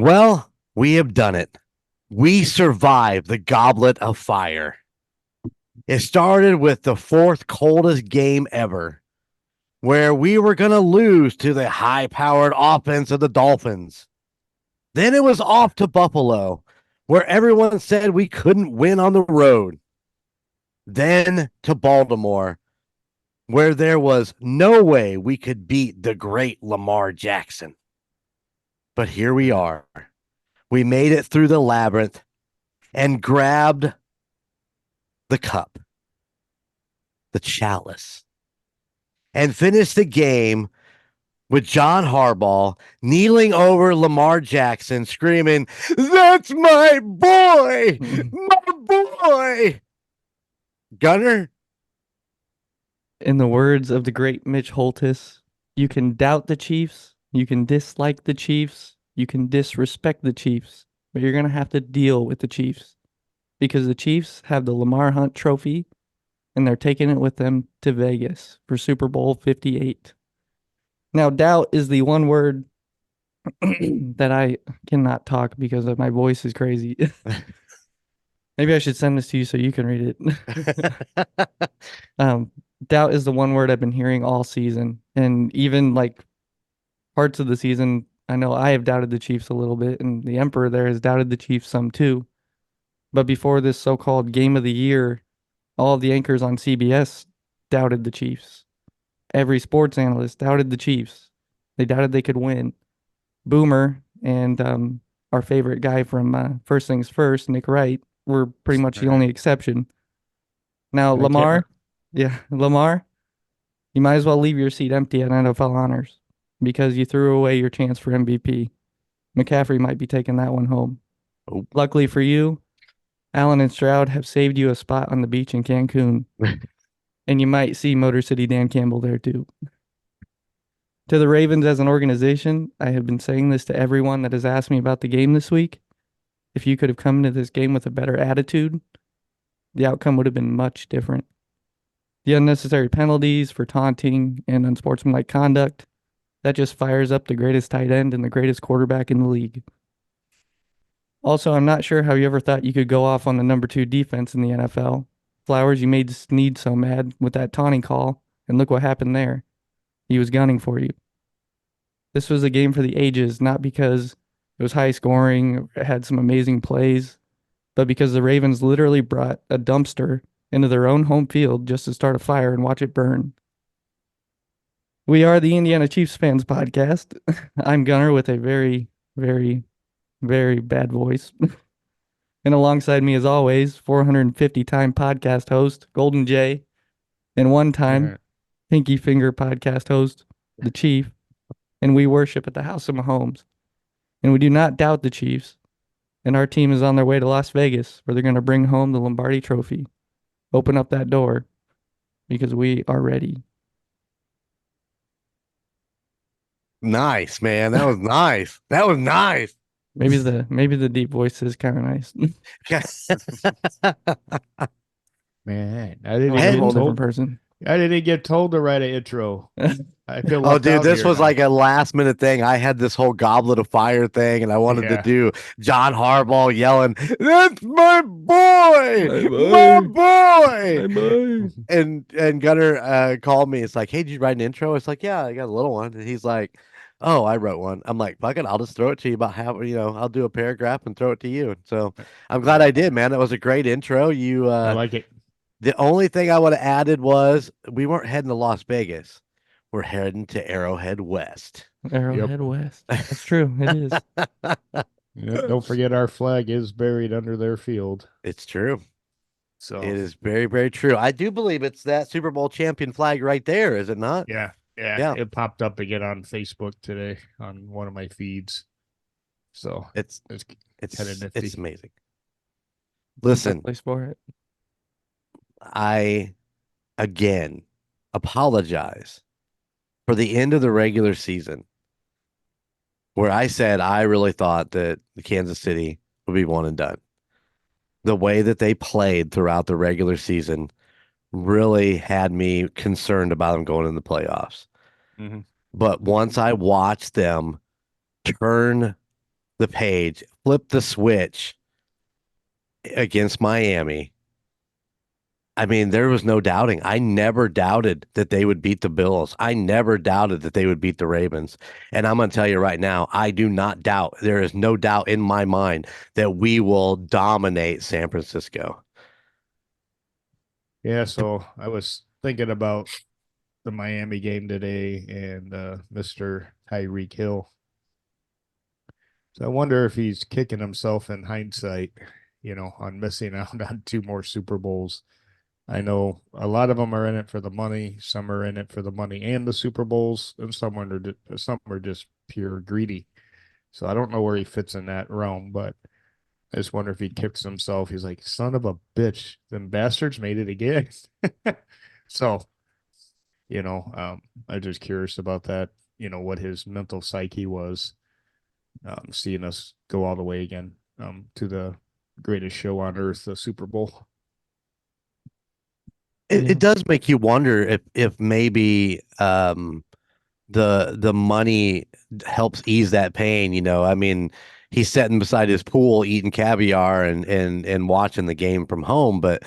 Well, we have done it. We survived the goblet of fire. It started with the fourth coldest game ever, where we were going to lose to the high powered offense of the Dolphins. Then it was off to Buffalo, where everyone said we couldn't win on the road. Then to Baltimore, where there was no way we could beat the great Lamar Jackson. But here we are. We made it through the labyrinth and grabbed the cup, the chalice, and finished the game with John Harbaugh kneeling over Lamar Jackson, screaming, "That's my boy! My boy!" Gunner? In the words of the great Mitch Holtis, you can doubt the Chiefs, you can dislike the Chiefs, you can disrespect the Chiefs, but you're going to have to deal with the Chiefs because the Chiefs have the Lamar Hunt trophy and they're taking it with them to Vegas for Super Bowl 58. Now, doubt is the one word that I cannot talk because of my voice is crazy. Maybe I should send this to you so you can read it. Doubt is the one word I've been hearing all season, and even like parts of the season. I know I have doubted the Chiefs a little bit, and the Emperor there has doubted the Chiefs some too. But before this so-called game of the year, all of the anchors on CBS doubted the Chiefs. Every sports analyst doubted the Chiefs. They doubted they could win. Boomer and our favorite guy from First Things First, Nick Wright, were pretty much the only exception. Now, Lamar, Lamar, you might as well leave your seat empty at NFL Honors because you threw away your chance for MVP. McCaffrey might be taking that one home. Oh. Luckily for you, Allen and Stroud have saved you a spot on the beach in Cancun. And you might see Motor City Dan Campbell there too. To the Ravens as an organization, I have been saying this to everyone that has asked me about the game this week. If you could have come into this game with a better attitude, the outcome would have been much different. The unnecessary penalties for taunting and unsportsmanlike conduct, that just fires up the greatest tight end and the greatest quarterback in the league. Also, I'm not sure how you ever thought you could go off on the number 2 defense in the NFL. Flowers, you made Snead so mad with that taunting call, and look what happened there. He was gunning for you. This was a game for the ages, not because it was high scoring, it had some amazing plays, but because the Ravens literally brought a dumpster into their own home field just to start a fire and watch it burn. We are the Indiana Chiefs Fans Podcast. I'm Gunner with a very, very, very bad voice. And alongside me, as always, 450-time podcast host, Golden Jay, and one-time Pinky Finger podcast host, the Chief. And we worship at the house of Mahomes. And we do not doubt the Chiefs. And our team is on their way to Las Vegas, where they're going to bring home the Lombardi Trophy. Open up that door, because we are ready. Nice, man. That was nice. That was nice. Maybe the deep voice is kind of nice. Man, I didn't a whole different person. I didn't get told to write an intro. I feel oh, dude, this was now. like a last minute thing. I had this whole goblet of fire thing, and I wanted to do John Harbaugh yelling, "That's my boy, my boy!" My boy. And Gunner called me. It's like, "Hey, did you write an intro?" It's like, "Yeah, I got a little one." And he's like, "Oh, I wrote one." I'm like, "Fuck it, I'll just throw it to you about how I'll do a paragraph and throw it to you." So I'm glad I did, man. That was a great intro. I like it. The only thing I would have added was we weren't heading to Las Vegas. We're heading to Arrowhead West. Arrowhead West. That's true. It is. Don't forget our flag is buried under their field. It's true. So it is very, very true. I do believe it's that Super Bowl champion flag right there, is it not? Yeah. It popped up again on Facebook today on one of my feeds. So it's kind of nifty. It's amazing. Listen, place for it. I again apologize for the end of the regular season where I said I really thought that the Kansas City would be one and done. The way that they played throughout the regular season really had me concerned about them going in the playoffs. Mm-hmm. But once I watched them turn the page, flip the switch against Miami, I mean, there was no doubting. I never doubted that they would beat the Bills. I never doubted that they would beat the Ravens. And I'm going to tell you right now, I do not doubt. There is no doubt in my mind that we will dominate San Francisco. Yeah, so I was thinking about the Miami game today and Mr. Tyreek Hill. So I wonder if he's kicking himself in hindsight, on missing out on 2 more Super Bowls. I know a lot of them are in it for the money. Some are in it for the money and the Super Bowls, and some are just pure greedy. So I don't know where he fits in that realm, but I just wonder if he kicks himself. He's like, son of a bitch, them bastards made it again. So, I'm just curious about that, what his mental psyche was, seeing us go all the way again, to the greatest show on earth, the Super Bowl. It does make you wonder if maybe the money helps ease that pain. I mean, he's sitting beside his pool eating caviar and watching the game from home, but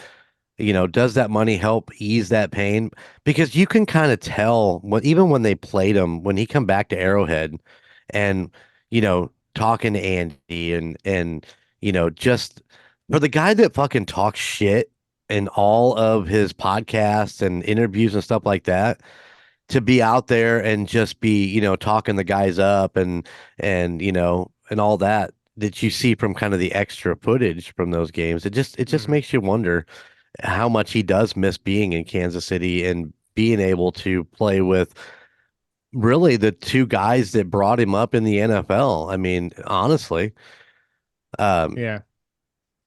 does that money help ease that pain? Because you can kind of tell even when they played him, when he come back to Arrowhead and, talking to Andy and, just for the guy that fucking talks shit in all of his podcasts and interviews and stuff like that, to be out there and just be, talking the guys up and all that you see from kind of the extra footage from those games. It just makes you wonder how much he does miss being in Kansas City and being able to play with really the 2 guys that brought him up in the NFL. I mean, honestly, um, Yeah.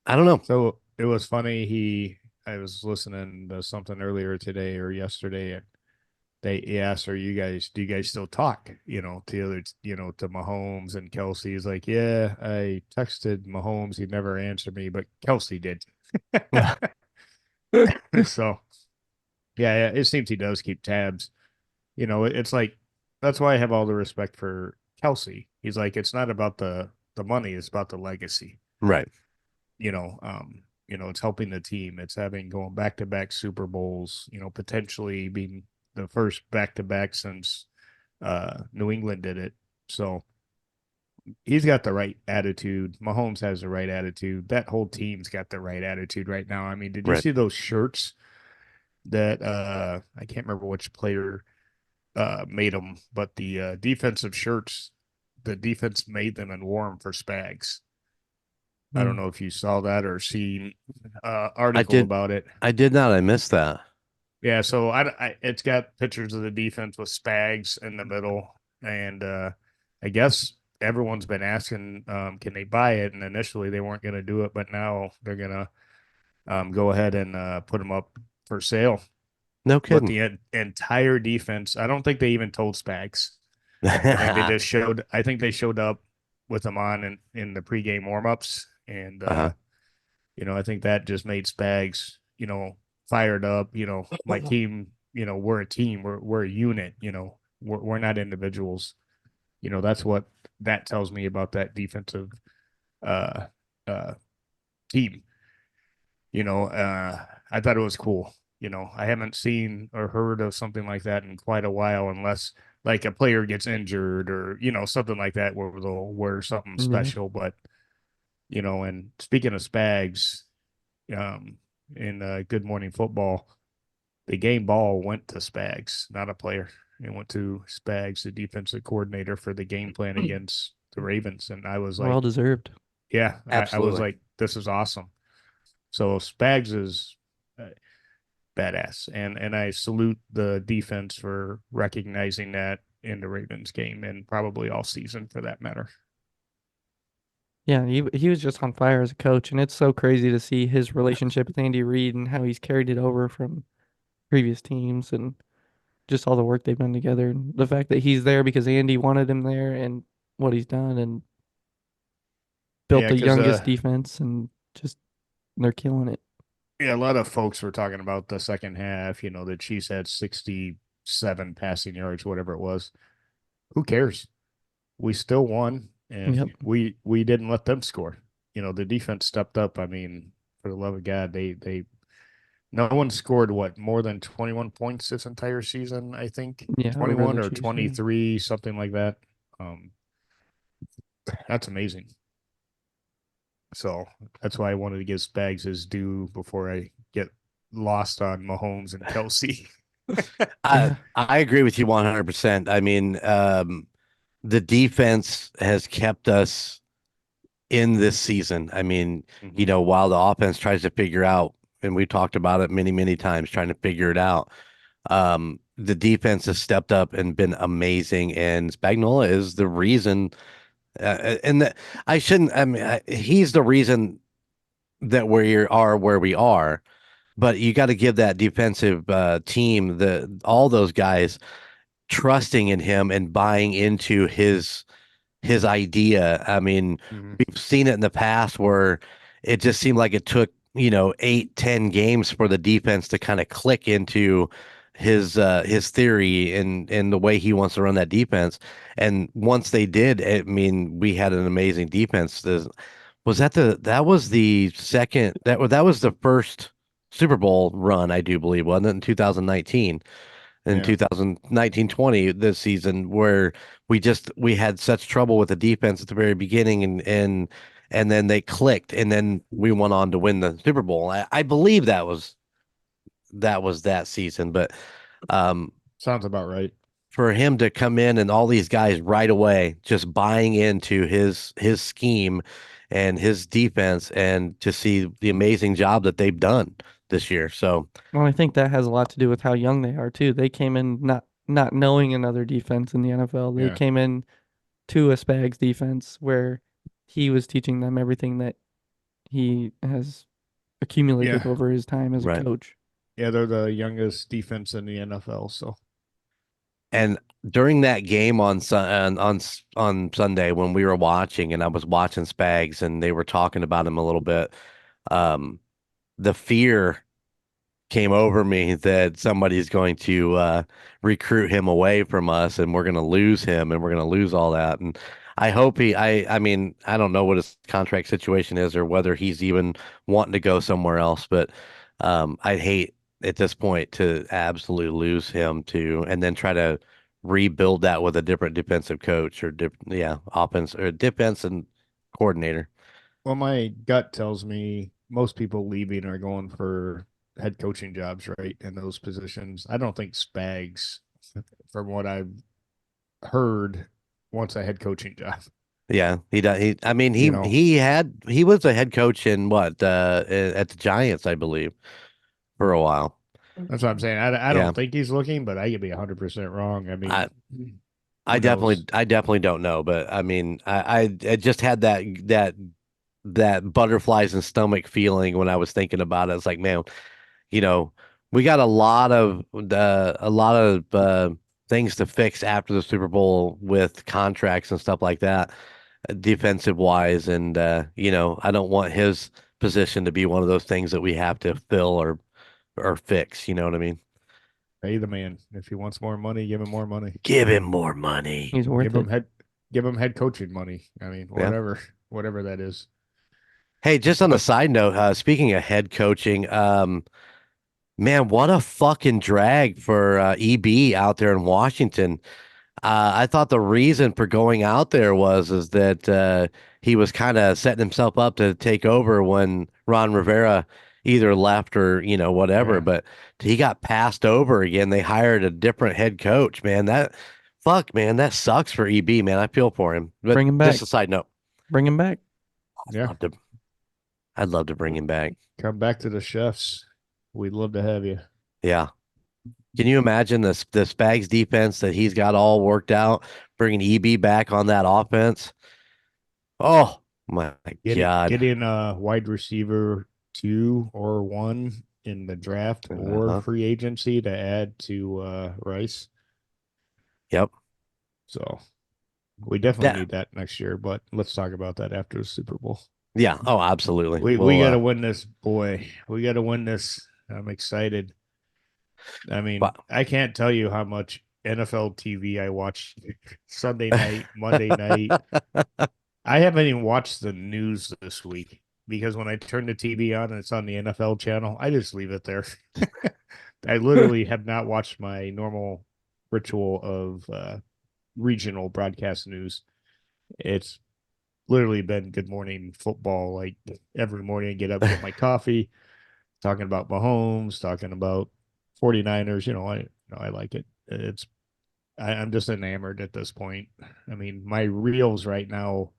I don't know. So it was funny. I was listening to something earlier today or yesterday, and he asked, do you guys still talk, to other, to Mahomes and Kelsey? He's like, yeah, I texted Mahomes. He never answered me, but Kelsey did. So, yeah, it seems he does keep tabs. It's like, that's why I have all the respect for Kelsey. He's like, it's not about the money, it's about the legacy. Right. It's helping the team. It's going back to back Super Bowls, potentially being the first back to back since New England did it. So he's got the right attitude. Mahomes has the right attitude. That whole team's got the right attitude right now. I mean, did you Right. see those shirts that I can't remember which player made them, but the defensive shirts, the defense made them and wore them for Spags. I don't know if you saw that or seen I article did. about it. I did not. I missed that. Yeah, so it's got pictures of the defense with Spags in the middle, and I guess everyone's been asking, can they buy it? And initially they weren't going to do it, but now they're going to go ahead and put them up for sale. No But kidding. the entire defense, I don't think they even told Spags. I think they just showed. I think they showed up with them on in the pregame warmups, and Uh-huh. I think that just made Spags, fired up. My team, we're a team, we're a unit. We're not individuals. That's what that tells me about that defensive uh, uh, team. I thought it was cool. I haven't seen or heard of something like that in quite a while, unless like a player gets injured or something like that where they'll wear something Yeah. special. But and speaking of Spags, in Good Morning Football, the game ball went to Spags, not a player. It went to Spags, the defensive coordinator for the game plan against the Ravens, and I was Well like, deserved. yeah, I was Absolutely. like, this is awesome. So Spags is badass, and I salute the defense for recognizing that in the Ravens game and probably all season for that matter. Yeah, he was just on fire as a coach, and it's so crazy to see his relationship with Andy Reid and how he's carried it over from previous teams and just all the work they've done together. And the fact that he's there because Andy wanted him there and what he's done and built Yeah, the because youngest defense and just they're killing it. yeah, a lot of folks were talking about the second half. The Chiefs had 67 passing yards, whatever it was. Who cares? We still won. and Yep. we didn't let them score. The defense stepped up. I mean, for the love of God, they no one scored more than 21 points this entire season, I think. Yeah, 21 regular or season. 23, something like that. That's amazing. So that's why I wanted to give Spags his due before I get lost on Mahomes and Kelsey. I agree with you 100%. I mean, the defense has kept us in this season. I mean, while the offense tries to figure out, and we talked about it many, many times, trying to figure it out. The defense has stepped up and been amazing, and Spagnuolo is the reason. And that I shouldn't. I mean, he's the reason that we are where we are. But you got to give that defensive team, all those guys, trusting in him and buying into his idea. I mean, we've seen it in the past where it just seemed like it took, 8, 10 games for the defense to kind of click into his theory and the way he wants to run that defense. And once they did, I mean, we had an amazing defense. That was the second that was the first Super Bowl run, I do believe, wasn't it, in 2019? In Yeah. 2019-20 this season where we had such trouble with the defense at the very beginning and then they clicked and then we went on to win the Super Bowl. I believe that was that season, but Sounds about right. for him to come in and all these guys right away just buying into his scheme and his defense and to see the amazing job that they've done this year. So Well, I think that has a lot to do with how young they are too. They came in not knowing another defense in the NFL. They Yeah. came in to a Spags defense where he was teaching them everything that he has accumulated Yeah. over his time as a Right. coach. Yeah, they're the youngest defense in the NFL. So and during that game on Sunday when we were watching and I was watching Spags and they were talking about him a little bit, the fear came over me that somebody's going to recruit him away from us and we're going to lose him and we're going to lose all that. And I hope I mean, I don't know what his contract situation is or whether he's even wanting to go somewhere else, but I'd hate at this point to absolutely lose him and then try to rebuild that with a different defensive coach or offense or defense and coordinator. well, my gut tells me most people leaving are going for head coaching jobs, right? In those positions. I don't think Spags, from what I've heard, wants a head coaching job. Yeah, he does. I mean, You know. he was a head coach in at the Giants, I believe, for a while. That's what I'm saying. I Yeah. don't think he's looking, but I could be 100% wrong. I mean, I who knows? definitely don't know, but I mean, I just had that butterflies and stomach feeling when I was thinking about it. It's like, man, we got a lot of things to fix after the Super Bowl with contracts and stuff like that, defensive wise, and I don't want his position to be one of those things that we have to fill or fix. You know what I mean? Pay the man. If he wants more money, give him more money. Give him more money. He's worth Give him head coaching money. I mean, Yeah. whatever that is. Hey, just on a side note, speaking of head coaching, man, what a fucking drag for EB out there in Washington. I thought the reason for going out there is that he was kind of setting himself up to take over when Ron Rivera either left or whatever. Yeah. But he got passed over again. They hired a different head coach. Man, that sucks for EB. Man, I feel for him. But Bring him back. just a side note. Bring him back. Yeah. I'd love to bring him back. Come back to the chefs. We'd love to have you. Yeah. Can you imagine the Spags defense that he's got all worked out, bringing EB back on that offense? Oh my God! Getting a wide receiver 2 or 1 in the draft or free agency to add to Rice. Yep. So we definitely need that next year, but let's talk about that after the Super Bowl. Yeah. Oh, absolutely. We got to win this, boy. We got to win this. I'm excited. I mean, I can't tell you how much NFL TV. I watch Sunday night, Monday night. I haven't even watched the news this week because when I turn the TV on and it's on the NFL channel, I just leave it there. I literally have not watched my normal ritual of regional broadcast news. It's literally been Good Morning Football. Like every morning I get up, get my coffee, talking about Mahomes, talking about 49ers. I like it. I'm just enamored at this point. I mean, my reels right now,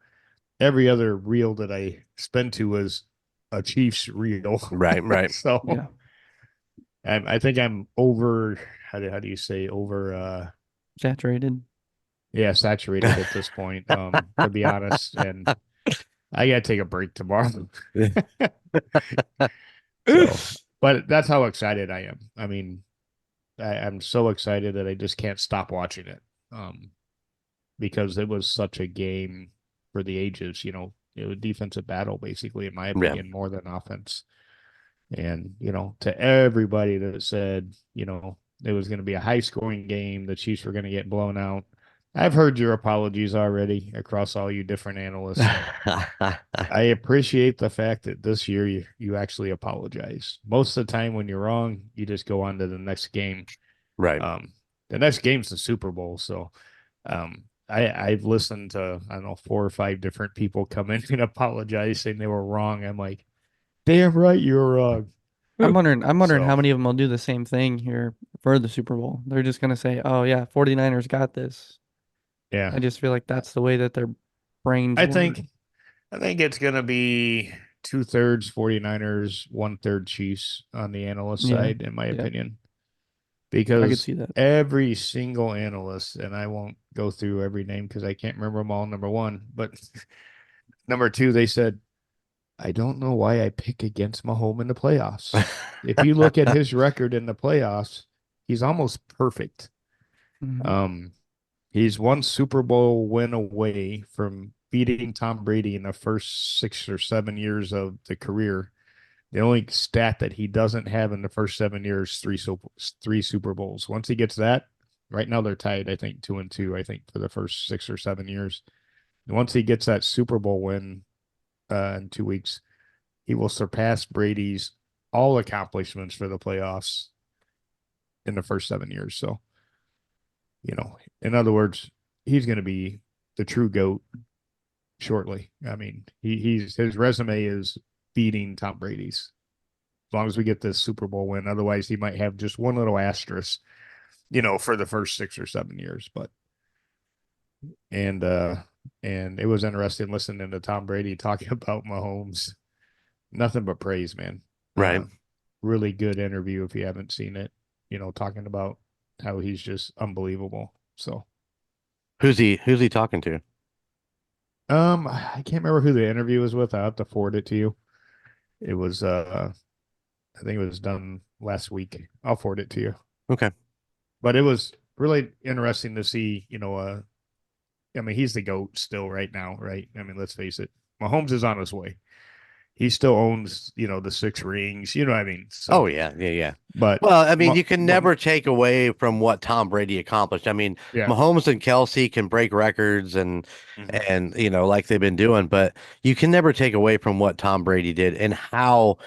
every other reel that I spend to is a Chiefs reel. Right. So Yeah. I think I'm over, how do you say, over Saturated. yeah, saturated at this point, to be honest. And I gotta take a break tomorrow. So, but that's how excited I am. I mean, I'm so excited that I just can't stop watching it. Because it was such a game for the ages, it was defensive battle, basically, in my Yeah. opinion, more than offense. And, to everybody that said, it was going to be a high scoring game, the Chiefs were going to get blown out. I've heard your apologies already across all you different analysts. I appreciate the fact that this year you actually apologize. Most of the time when you're wrong, you just go on to the next game. Right. The next game's the Super Bowl. So I've listened to, I don't know, 4 or 5 different people come in and apologize saying they were wrong. I'm like, damn right you're wrong. I'm wondering So- how many of them will do the same thing here for the Super Bowl. They're just going to say, "Oh yeah, 49ers got this." Yeah. I just feel like that's the way that their brains I work. think it's gonna be 2/3 49ers, 1/3 Chiefs on the analyst Yeah, side, in my yeah. opinion. I could Because see that. every single analyst, and I won't go through every name because I can't remember them all, number one, but number two, they said, I don't know why I pick against Mahomes in the playoffs. If you look at his record in the playoffs, he's almost perfect. Mhm. He's one Super Bowl win away from beating Tom Brady in the first 6 or 7 years of the career. The only stat that he doesn't have in the first 7 years, three Super Bowls. Once he gets that, right now they're tied, I think, 2-2, I think, for the first 6 or 7 years. And once he gets that Super Bowl win in 2 weeks, he will surpass Brady's all accomplishments for the playoffs in the first 7 years. So, in other words, he's going to be the true GOAT shortly. I mean, his resume is beating Tom Brady's. As long as we get this Super Bowl win. Otherwise, he might have just one little asterisk, for the first 6 or 7 years. But and it was interesting listening to Tom Brady talking about Mahomes. Nothing but praise, man. Right. Really good interview if you haven't seen it. Talking about how he's just unbelievable. So Who's he talking to? I can't remember who the interview was with. I'll have to forward it to you. It was I think it was done last week. I'll forward it to you. Okay. But it was really interesting to see, I mean, he's the GOAT still right now, right? I mean, let's face it. Mahomes is on his way. He still owns, the 6 rings. You know what I mean? So, Oh yeah. but Well, I mean, you can never take away from what Tom Brady accomplished. I mean, yeah. Mahomes and Kelsey can break records and like they've been doing, but you can never take away from what Tom Brady did and how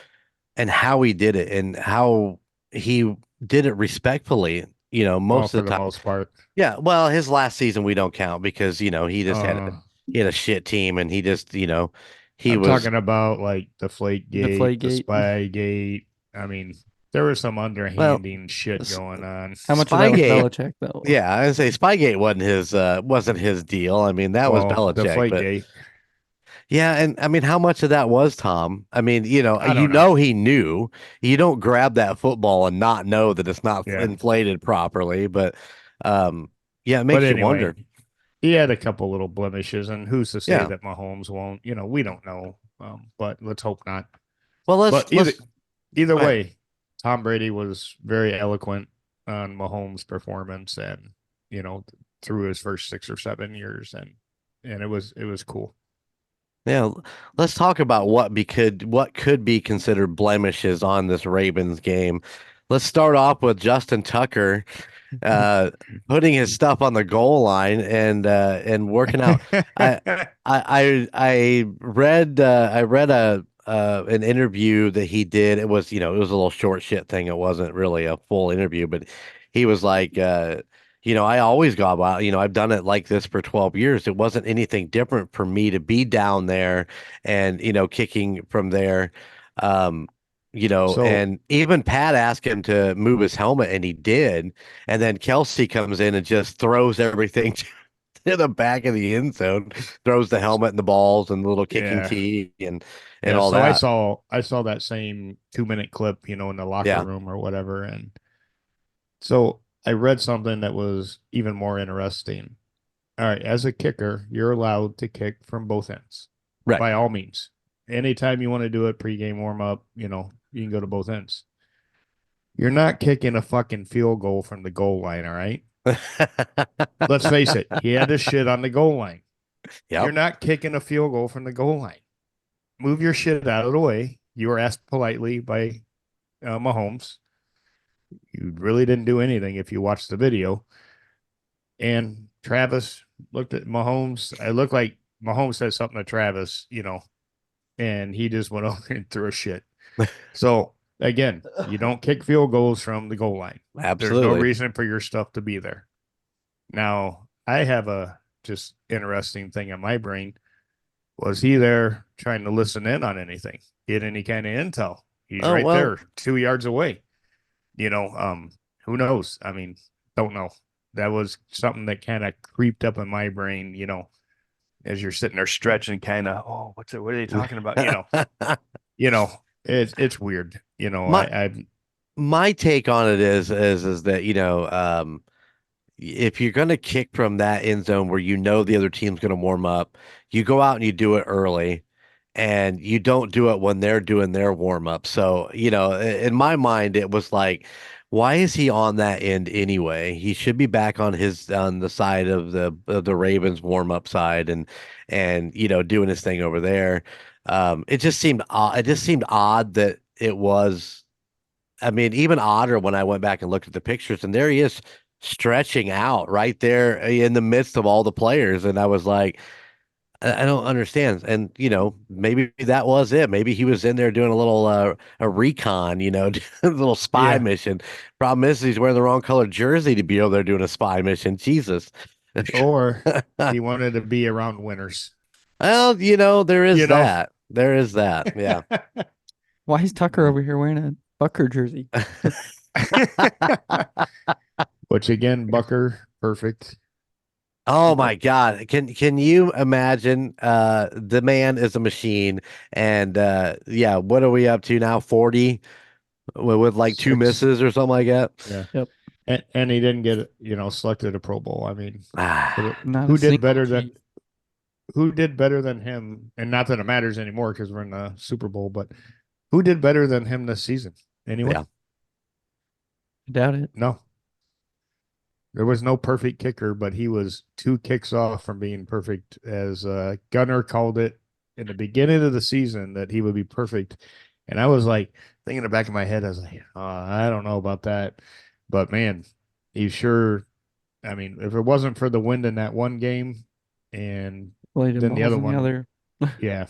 he did it and how he did it respectfully, most For of the the time. most part. Yeah, well, his last season we don't count because, he just had a shit team and he just, he I'm was talking about like the Deflategate, the Deflategate. Spygate. I mean, there was some underhanding shit going on. How much of that was Spygate. Belichick though? Yeah, I'd say Spygate wasn't his deal. I mean, that was Well, Belichick, but Deflategate. yeah, and I mean, how much of that was Tom? I mean, I don't know. he knew. You don't grab that football and not know that it's not Yeah. inflated properly, but yeah, it But makes you anyway, wonder. he had a couple little blemishes, and who's to say Yeah. that Mahomes won't? We don't know. But let's hope not. Well, But let's either go ahead. way, Tom Brady was very eloquent on Mahomes' performance, and through his first 6 or 7 years, and it was cool. Yeah, let's talk about what could be considered blemishes on this Ravens game. Let's start off with Justin Tucker. putting his stuff on the goal line and working out. I read an interview that he did. It was, it was a little short shit thing. It wasn't really a full interview, but he was like, I always go out, I've done it like this for 12 years. It wasn't anything different for me to be down there and, kicking from there. Um, So and even Pat asked him to move his helmet and he did. And then Kelsey comes in and just throws everything to the back of the end zone, throws the helmet and the balls and the little kicking yeah, tee and yeah. all So I that. saw that same 2 minute clip, in the locker Yeah. room or whatever, and so I read something that was even more interesting. All right, as a kicker, you're allowed to kick from both ends, Right. by all means. Anytime you want to do it, pregame warm up, you can go to both ends. You're not kicking a fucking field goal from the goal line, all right? Let's face it, he had his shit on the goal line. You're Yep. not kicking a field goal from the goal line. Move your shit out of the way. You were asked politely by Mahomes. You really didn't do anything if you watched the video. And Travis looked at Mahomes. I looked like Mahomes said something to Travis, and he just went over and threw a shit. So again, you don't kick field goals from the goal line. There's no Absolutely. reason for your stuff to be there. Now, I have a just interesting thing in my brain. Was he there trying to listen in on anything? Get any kind of intel? He's Oh, right well, there, 2 yards away. Who knows? I mean, don't know. That was something that kind of creeped up in my brain, as you're sitting there stretching, kind of, oh, what are they talking about? You know, it's weird. my I my take on it is that, if you're going to kick from that end zone where the other team's going to warm up, you go out and you do it early and you don't do it when they're doing their warm up. So, in my mind, it was like, why is he on that end anyway? He should be back on the side of the Ravens warm up side and doing his thing over there. It just seemed odd. It just seemed odd that it was. I mean, even odder when I went back and looked at the pictures, and there he is stretching out right there in the midst of all the players. And I was like, I don't understand. And, maybe that was it. Maybe he was in there doing a little a recon, a little spy yeah. mission. Problem is he's wearing the wrong color jersey to be over there doing a spy mission. Jesus. Or he wanted to be around winners. Well, there You is know. that. There is that. Yeah. Why is Tucker over here wearing a Bucker jersey? Which again, Bucker, perfect. Oh my God. Can you imagine the man is a machine and yeah, what are we up to now? 40 with like two Six. misses or something like that? Yeah. Yep. And he didn't get, selected a Pro Bowl. I mean, Ah, Not who a did single better Chief. than him? And not that it matters anymore because we're in the Super Bowl, but who did better than him this season? Anyone? yeah. I doubt it. No. There was no perfect kicker, but he was 2 kicks off from being perfect, as Gunner called it in the beginning of the season that he would be perfect. And I was like, thinking in the back of my head, I was like, I don't know about that. But man, he sure, I mean, if it wasn't for the wind in that one game and Played him then the balls other in the one, other. yeah,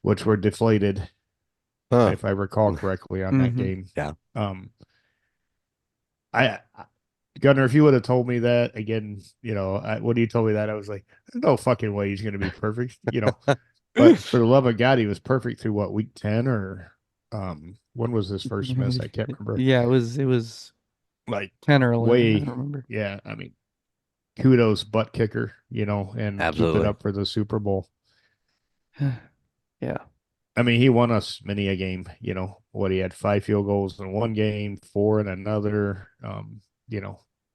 which were deflated, Huh. if I recall correctly, on that Mhm. game. Yeah. I Gunner, if you would have told me that again, when you told me that, I was like, there's no fucking way he's going to be perfect, But for the love of God, he was perfect through what, week 10 or when was his first miss? I can't remember. Yeah, it was Like 10 or 11. I way, don't remember. yeah. I mean, kudos, butt kicker, and keep it Absolutely. up for the Super Bowl. Yeah. I mean, he won us many a game. What, he had 5 field goals in one game, 4 in another.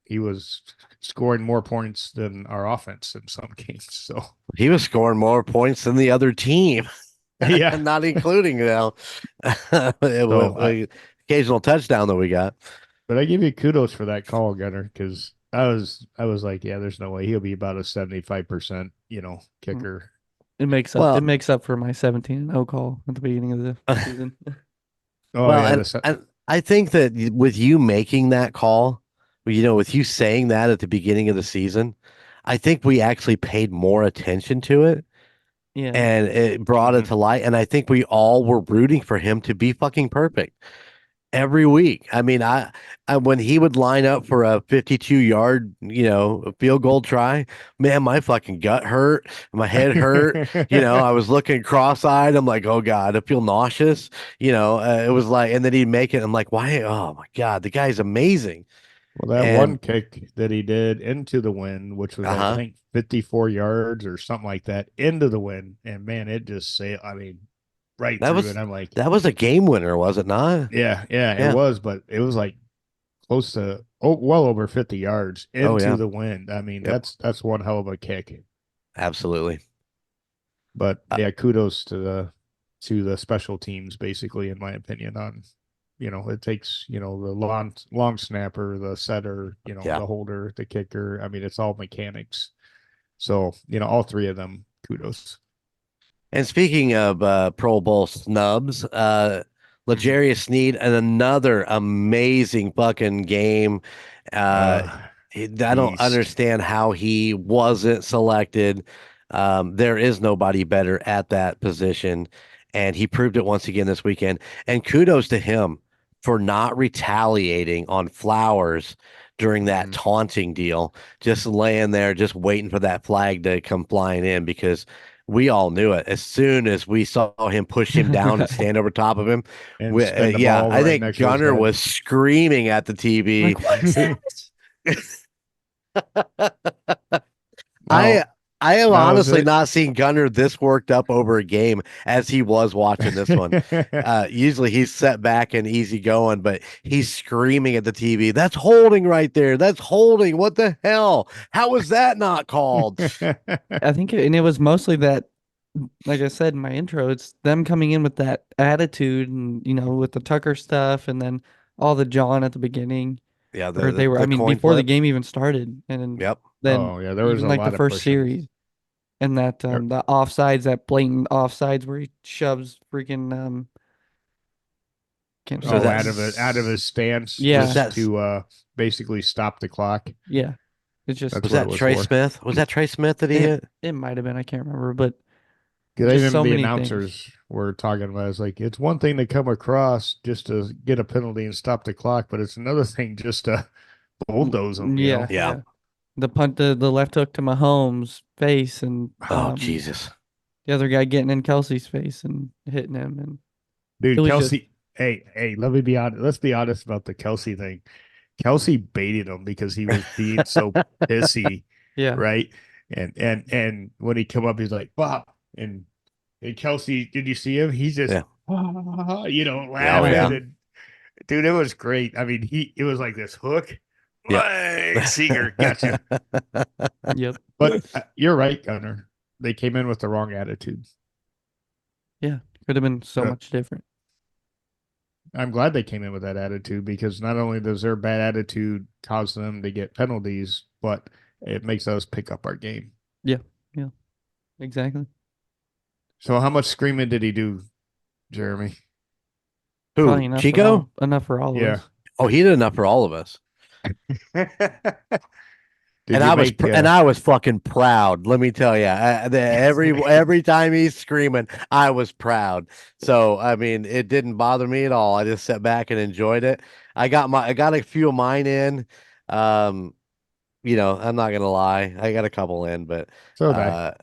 He was scoring more points than our offense in some games. So He was scoring more points than the other team, yeah. not including So occasional touchdown that we got. but I give you kudos for that call, Gunner, because I was like, yeah, there's no way he'll be about a 75%, kicker. It makes up. Well, It makes up for my 17-0 call at the beginning of the season. Oh well, yeah, and I think that with you making that call, with you saying that at the beginning of the season, I think we actually paid more attention to it Yeah. and it brought it Mhm. to light. And I think we all were rooting for him to be fucking perfect every week. I mean, I when he would line up for a 52-yard, field goal try, man, my fucking gut hurt, my head hurt. I was looking cross-eyed. I'm like, oh God, I feel nauseous. It was like, and then he'd make it. I'm like, why? Oh my God, the guy's amazing. Well, that one And kick that he did into the wind, which was like I uh-huh, think 54 yards or something like that, into the wind, and man, it just right that through. was And I'm like, that was a game winner, was it not? yeah, yeah, it Yeah. was, but it was like close to well over 50 yards Oh into yeah. the wind. I mean, Yep. that's one hell of a kick. Absolutely. But Uh, yeah, kudos to the special teams, basically, in my opinion. On it takes the long snapper, the setter, yeah. the holder, the kicker. I mean, it's all mechanics. So all three of them, kudos. And speaking of Pro Bowl snubs, Mhm. L'Jarius Sneed and another amazing fucking game. Uh, Uh, I don't Beast. understand how he wasn't selected. There is nobody better at that position, and he proved it once again this weekend. And kudos to him for not retaliating on Flowers during that Mhm. taunting deal, just laying there, just waiting for that flag to come flying in because we all knew it as soon as we saw him push him down and Right. stand over top of him. And spin the Yeah, ball I right think next to his Gunner head. was screaming at the TV. Like, what is this? I Now, I have now is honestly it? not seen Gunner this worked up over a game as he was watching this one. Usually he's set back and easy going, but he's screaming at the TV. That's holding right there. That's holding. What the hell? How was that not called? I think, and it was mostly that, like I said in my intro, it's them coming in with that attitude and, with the Tucker stuff and then all the John at the beginning, Yeah, or the, they were, I the mean, coin before the flip. game even started. And Yep. then Oh yeah, there was even a like the lot of first pushing. series and that, the offsides, that blatant offsides where he shoves freaking, can't So think Oh, of out it. of it, out of his stance, was Yeah. just that to basically stop the clock. Yeah. It's just, That's was what it that was Trey for. Smith? Was that Trey Smith that he it, hit? it might have been, I can't remember, but Because just even so the many things. announcers were talking about it's like it's one thing to come across just to get a penalty and stop the clock, but it's another thing just to bulldoze them. Yeah. Yeah. Yeah. The punt, the left hook to Mahomes' face, and Oh Jesus. the other guy getting in Kelsey's face and hitting him, and it Dude, was just, Kelsey. Hey, let me be honest. Let's be honest about the Kelsey thing. Kelsey baited him because he was being so pissy, yeah, right? And when he come up, he's like, "Bob," and Kelsey, did you see him? He's just, Yeah. Yeah. Oh laughing. yeah. laughing. And dude, it was great. I mean, it was like this hook. Yep. Hey, Seeger, gotcha. Yep, But you're right, Gunner. They came in with the wrong attitude. yeah, could have been so Uh, much different. I'm glad they came in with that attitude because not only does their bad attitude cause them to get penalties, but it makes us pick up our game. Yeah, yeah, exactly. So, how much screaming did he do, Jeremy? Probably Who? Chico? enough for all of Yeah. us. Oh, he did enough for all of us. Did you make And I was fucking proud. Let me tell you, every time he's screaming, I was proud. So I mean, it didn't bother me at all. I just sat back and enjoyed it. I got a few of mine in. Um, I'm not gonna lie, I got a couple in, but so did I.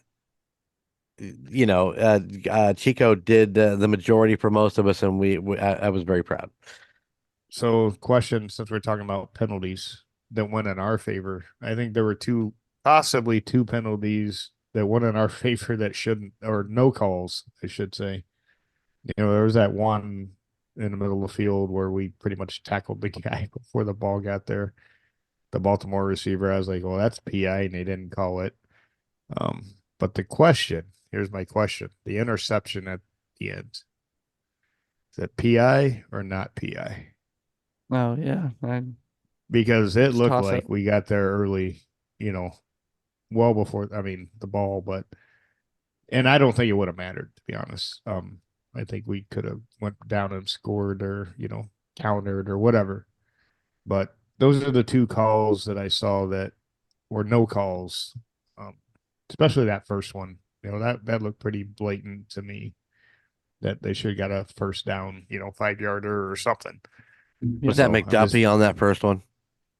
uh, Chico did the majority for most of us, and I was very proud. So, question since we're talking about penalties that went in our favor, I think there were possibly two penalties that went in our favor that shouldn't, or no calls, I should say. There was that one in the middle of the field where we pretty much tackled the guy before the ball got there. The Baltimore receiver, I was like, well, that's PI, and they didn't call it. But here's my question: the interception at the end, is it PI or not PI? Oh yeah, Because it it's a looked toss up. like we got there early, you know, well before, I mean, the ball, and I don't think it would have mattered, to be honest. I think we could have went down and scored or, countered or whatever. But those are the two calls that I saw that were no calls. Um, especially that first one. That looked pretty blatant to me that they should have got a first down, 5-yarder or something. Was Yeah. that McDuffie on that first one?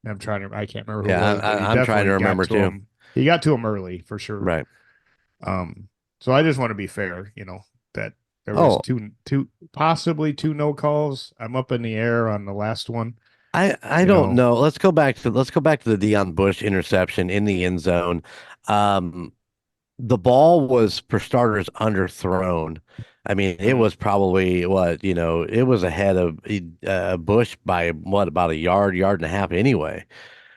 I can't remember who it Yeah, was, but he I'm trying to definitely got remember to too. him. He got to him early for sure. Right. So I just want to be fair, that there was Oh, possibly two no calls. I'm up in the air on the last one. I don't know. Let's go back to the Deion Bush interception in the end zone. The ball was, for starters, underthrown. I mean, it was probably it was ahead of Bush by about a yard and a half anyway.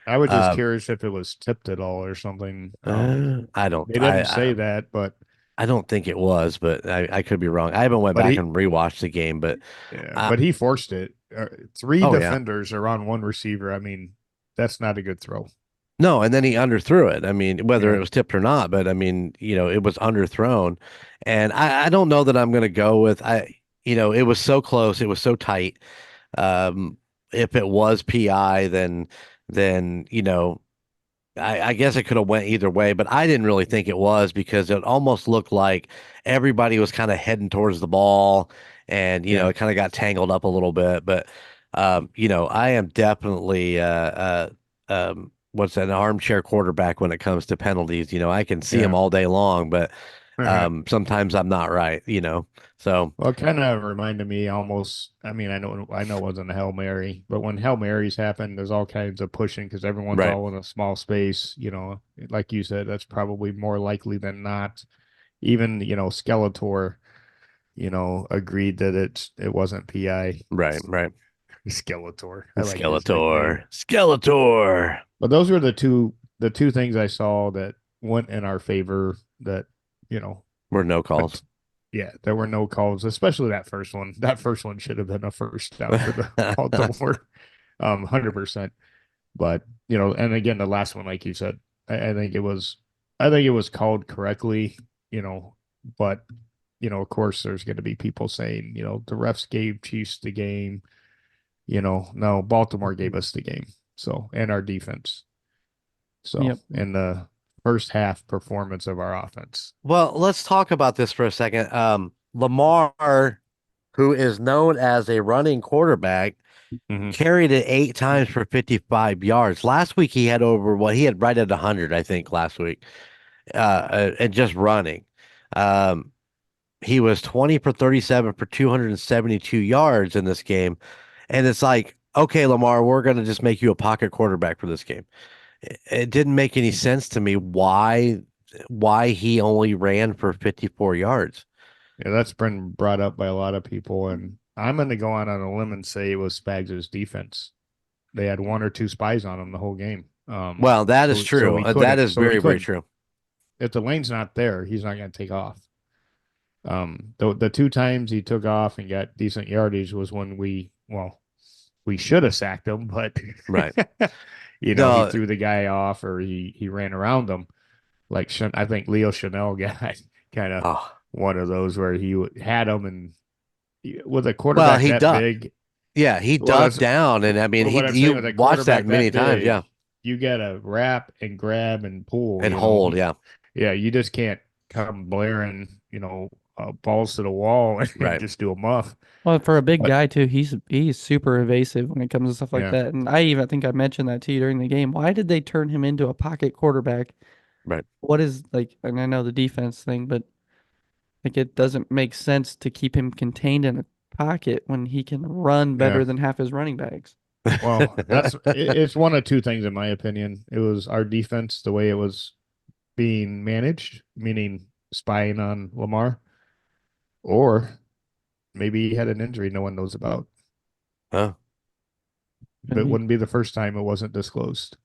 I was just Uh, curious if it was tipped at all or something. I don't They didn't say that, but I don't think it was, but I could be wrong. I haven't went but back he and rewatched the game, but yeah, I, but he forced it. Three oh yeah. defenders are on one receiver. I mean, that's not a good throw. No, and then he underthrew it. I mean, whether Yeah. it was tipped or not, but I mean, it was underthrown. And I don't know that I'm going to go with it was so close, it was so tight. Um, if it was PI, then I guess it could have went either way, but I didn't really think it was because it almost looked like everybody was kind of heading towards the ball, and Yeah. it kind of got tangled up a little bit. But I am definitely what's that, an armchair quarterback when it comes to penalties. I can see them Yeah. all day long, but sometimes I'm not right. So Well, it kind of reminded me almost. I mean, I know it wasn't a Hail Mary, but when Hail Marys happen, there's all kinds of pushing because everyone's right, all in a small space. Like you said, that's probably more likely than not. Even Skeletor, agreed that it wasn't PI. right. Skeletor, I like his nickname. Skeletor. But those were the two things I saw that went in our favor. That you know, Were no but calls. yeah, there were no calls, especially that first one. That first one should have been a first down for the Baltimore, 100%. But and again, the last one, like you said, I think it was called correctly. But of course, there's going to be people saying, the refs gave Chiefs the game. No, Baltimore gave us the game. So, and our defense. So, Yep. in the first half performance of our offense. Well, let's talk about this for a second. Lamar, who is known as a running quarterback, Mhm. carried it 8 times for 55 yards. Last week he had he had right at 100, I think, last week, and just running. Um, he was 20 for 37 for 272 yards in this game. And it's like, okay, Lamar, we're going to just make you a pocket quarterback for this game. It didn't make any sense to me why he only ran for 54 yards. Yeah, that's been brought up by a lot of people, and I'm going to go on a limb and say it was Spags' defense. They had one or two spies on him the whole game. Well, that is So true. he That couldn't. is So he very, very couldn't. true. If the lane's not there, he's not going to take off. The two times he took off and got decent yardage was when we should have sacked him, but Right. he No, threw the guy off or he ran around him. Like I think Leo Chanel got kind of oh, one of those where he had him and with a well, quarterback that big. yeah, he What I ducked was, down, and I mean, what I'm saying with you a watched that quarterback many that times, yeah, big, you got to wrap and grab and pull. and hold, yeah, Yeah, you just can't come blaring, balls to the wall and right. just do a muff. Well, for a big But guy too, he's super evasive when it comes to stuff like yeah, that. And I even think I mentioned that to you during the game. Why did they turn him into a pocket quarterback? Right. What is like, and I know the defense thing, but like it doesn't make sense to keep him contained in a pocket when he can run yeah. better than half his running backs. Well, it's one of two things in my opinion. It was our defense, the way it was being managed, meaning spying on Lamar, or maybe he had an injury no one knows about. Huh. But it wouldn't be the first time it wasn't disclosed.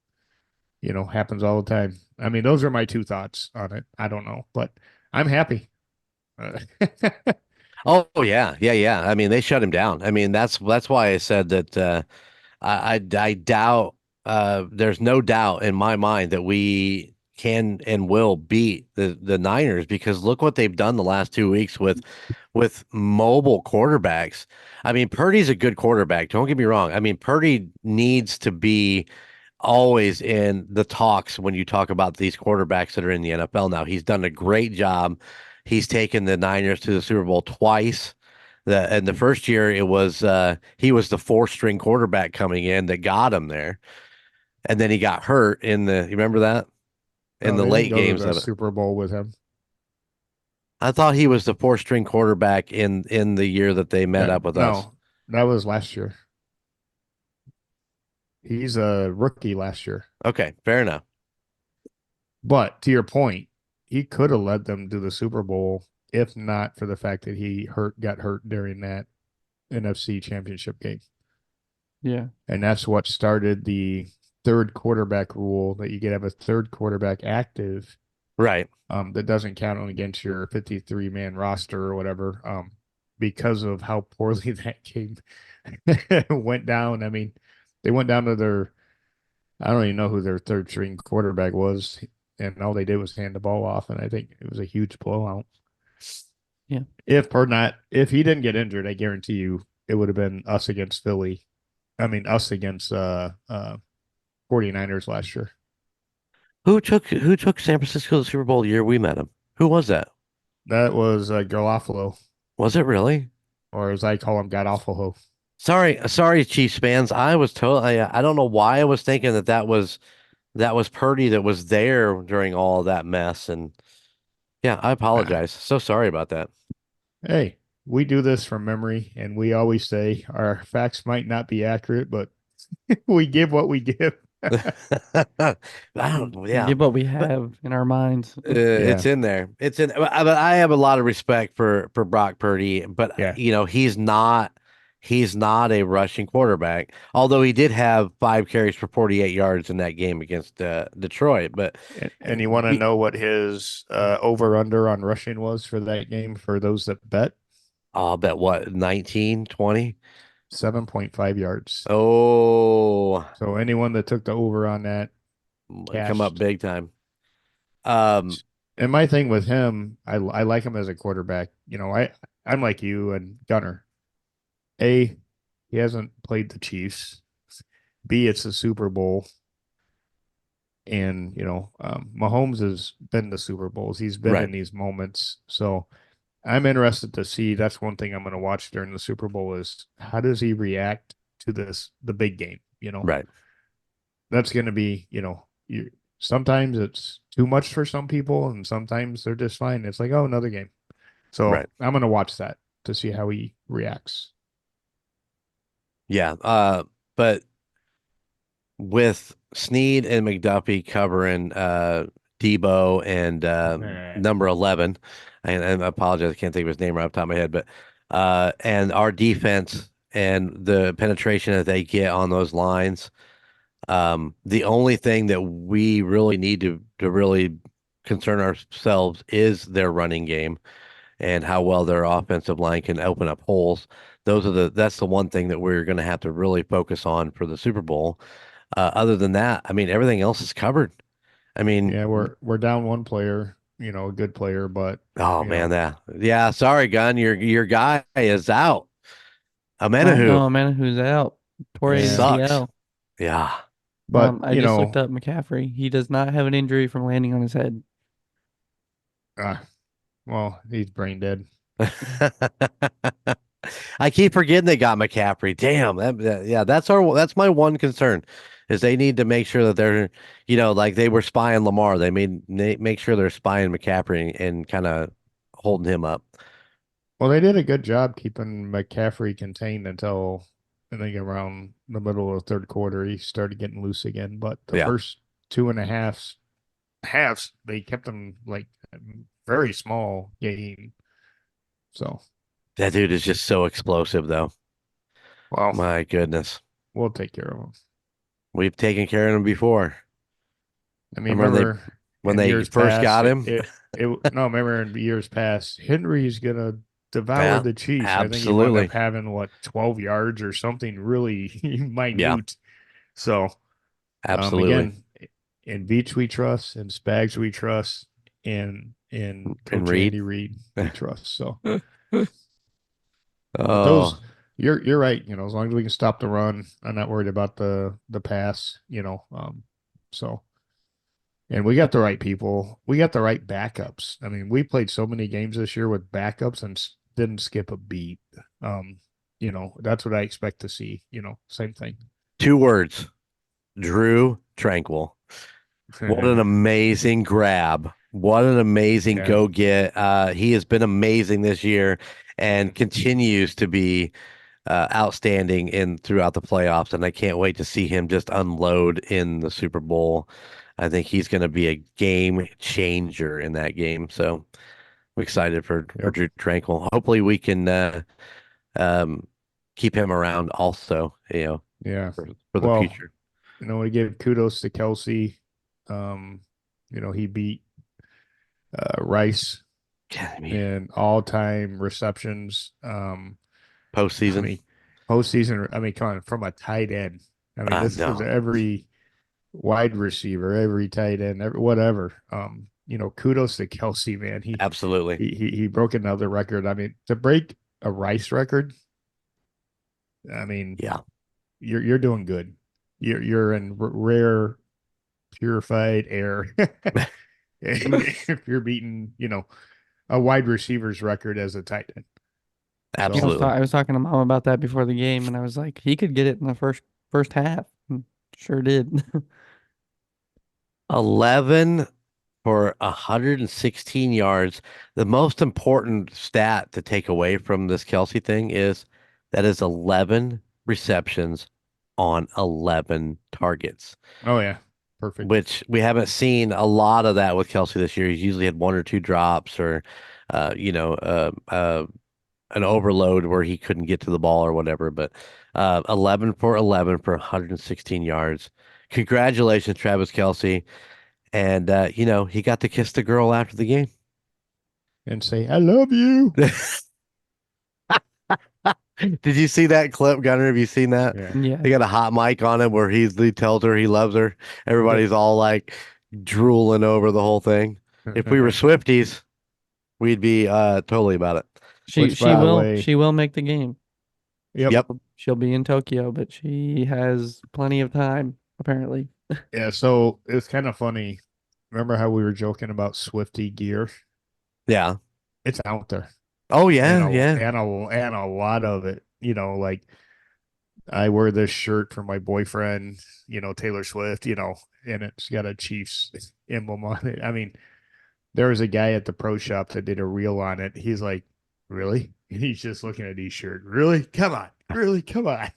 Happens all the time. I mean, those are my two thoughts on it. I don't know, but I'm happy. Oh yeah. I mean, they shut him down. I mean, that's why I said that I doubt there's no doubt in my mind that we can and will beat the Niners, because look what they've done the last 2 weeks with mobile quarterbacks. I mean, Purdy's a good quarterback. Don't get me wrong. I mean, Purdy needs to be always in the talks when you talk about these quarterbacks that are in the NFL now. He's done a great job. He's taken the Niners to the Super Bowl twice. And the first year it was he was the fourth string quarterback coming in that got him there. And then he got hurt you remember that? In No, the they didn't late go to games the of it. Super Bowl with him. I thought he was the fourth string quarterback in the year that they met up with us. No, that was last year. He's a rookie last year. Okay, fair enough. But to your point, he could have led them to the Super Bowl if not for the fact that he got hurt during that NFC Championship game. Yeah. And that's what started the third quarterback rule, that you could have a third quarterback active Right. that doesn't count against your 53-man roster or whatever, because of how poorly that game went down. I mean, they went down to I don't even know who their third string quarterback was, and all they did was hand the ball off, and I think it was a huge blowout. Yeah. If he didn't get injured, I guarantee you it would have been us against Philly. I mean, us against 49ers last year. Who took San Francisco to the Super Bowl the year we met him? Who was that? That was Garofalo, Was it really? or as I call him, Godawfalo. Sorry, Chiefs fans. I was told. I don't know why I was thinking that was Purdy that was there during all of that mess. And yeah, I apologize. So sorry about that. Hey, we do this from memory, and we always say our facts might not be accurate, but we give what we give. I don't. Yeah, Give what we but have in our minds. it's in there. It's in. But I have a lot of respect for Brock Purdy. But Yeah. he's not a rushing quarterback. Although he did have 5 carries for 48 yards in that game against Detroit. But And you want to know what his over-under on rushing was for that game for those that bet? I'll bet what, 19, 20? 7.5 yards. Oh, So anyone that took the over on that come up cashed. big time. Um, And my thing with him, I like him as a quarterback. I'm like you and Gunner. A, he hasn't played the Chiefs. B, it's the Super Bowl. And, Mahomes has been to Super Bowls. He's been Right. in these moments. So I'm interested to see. That's one thing I'm going to watch during the Super Bowl is how does he react to the big game, Right. That's going to be, sometimes it's too much for some people and sometimes they're just fine. It's like, oh, another game. So Right. I'm going to watch that to see how he reacts. Yeah. But with Snead and McDuffie covering Debo and number 11, and I apologize, I can't think of his name right off the top of my head, but and our defense and the penetration that they get on those lines, the only thing that we really need to really concern ourselves is their running game and how well their offensive line can open up holes. That's the one thing that we're going to have to really focus on for the Super Bowl. Other than that, I mean, everything else is covered. I mean, Yeah, we're down one player, a good player, but oh man, yeah. Sorry, Gun, your guy is out. Oh Amenahu man, who's out? Tore Yeah. sucks. ACL. Yeah, but I just looked up McCaffrey. He does not have an injury from landing on his head. Well, he's brain dead. I keep forgetting they got McCaffrey. Damn, yeah, that's my one concern is they need to make sure that they're, like they were spying Lamar. They make sure they're spying McCaffrey and kind of holding him up. Well, they did a good job keeping McCaffrey contained until I think around the middle of the third quarter. He started getting loose again. But the first 2.5 halves, they kept him like very small game. So that dude is just so explosive, though. Well, my goodness, we'll take care of him. We've taken care of him before. I mean, remember when they first got him? Remember in years past, Henry's gonna devour the Chiefs. Absolutely. I think he wound up having 12 yards or something really minute. Yeah. So absolutely. again, in Beach we trust, in Spags we trust, and in Coach Reed. Andy Reid we trust. So, but Oh, you're right. As long as we can stop the run, I'm not worried about the pass. So. And we got the right people. We got the right backups. I mean, we played so many games this year with backups and didn't skip a beat. That's what I expect to see. Same thing. 2 words. Drew Tranquil. What an amazing grab. What an amazing Yeah. go get. He has been amazing this year and continues to be outstanding throughout the playoffs. And I can't wait to see him just unload in the Super Bowl. I think he's going to be a game changer in that game. So I'm excited for Yep. Drew Tranquil. Hopefully we can um, keep him around also, Yeah. for the Well, future. we give kudos to Kelsey. He beat Rice Yeah, I mean, in all-time receptions. I postseason. mean, postseason. I mean, come on, from a tight end. I mean, this was No, every wide receiver, every tight end, whatever. Kudos to Kelsey, man. He absolutely. he broke another record. I mean, to break a Rice record, I mean, Yeah. you're doing good. You're in rare, purified air. If you're beating, a wide receiver's record as a tight end. Absolutely. I was talking to Mom about that before the game, and I was like, he could get it in the first half. And sure did. 11 for 116 yards. The most important stat to take away from this Kelsey thing is that is 11 receptions on 11 targets, Oh yeah, perfect. which we haven't seen a lot of that with Kelsey this year. He's usually had 1 or 2 drops or, uh, you know, uh, uh, an overload where he couldn't get to the ball or whatever. But 11 for 11 for 116 yards. Congratulations, Travis Kelsey. And, he got to kiss the girl after the game. And say, I love you. Did you see that clip, Gunner? Have you seen that? Yeah. Yeah. He got a hot mic on him where he tells her he loves her. Everybody's all like drooling over the whole thing. If we were Swifties, we'd be totally about it. Which, by the way, She will make the game. yep. She'll be in Tokyo, but she has plenty of time, apparently. Yeah, so it's kind of funny. Remember how we were joking about Swifty gear? Yeah. It's out there. Oh, And yeah. a, Yeah. and a lot of it, like I wear this shirt for my boyfriend, Taylor Swift, and it's got a Chiefs emblem on it. I mean, there was a guy at the pro shop that did a reel on it. He's like, really? And he's just looking at his shirt. Really? Come on. Really? Come on.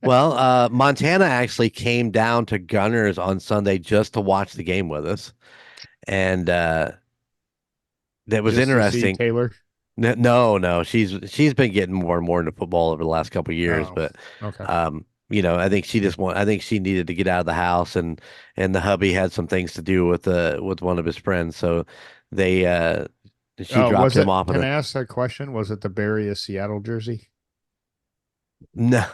Well, Montana actually came down to Gunners on Sunday just to watch the game with us. And that was Just to see interesting. Taylor. No, she's been getting more and more into football over the last couple of years, Oh, but okay. I think I think she needed to get out of the house, and the hubby had some things to do with one of his friends, so they she dropped him off Can I ask a question? Was it the Barry of Seattle jersey? No.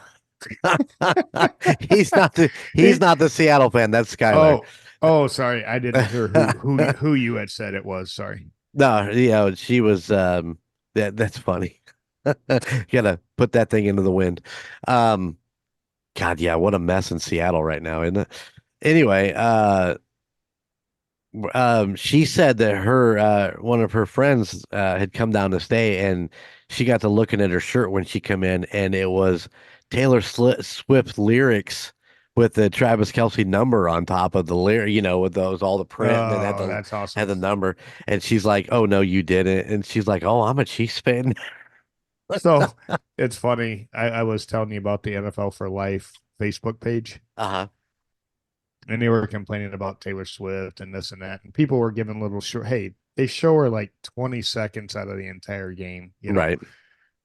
He's not the Seattle fan. That's Skylar. Oh, sorry. I didn't hear who you had said it was. Sorry. No, she was that's funny. Gotta put that thing into the wind. God, yeah, what a mess in Seattle right now, isn't it? Anyway, she said that her one of her friends had come down to stay, and she got to looking at her shirt when she come in, and it was Taylor Swift lyrics with the Travis Kelsey number on top of the lyric, with those all the print, and then Oh, that's awesome. had the number, and she's like, "Oh no, you didn't," and she's like, "Oh, I'm a Chiefs fan." So it's funny. I was telling you about the NFL for Life Facebook page, Uh-huh. and they were complaining about Taylor Swift and this and that, and people were giving little short. Hey, they show her like 20 seconds out of the entire game, Right.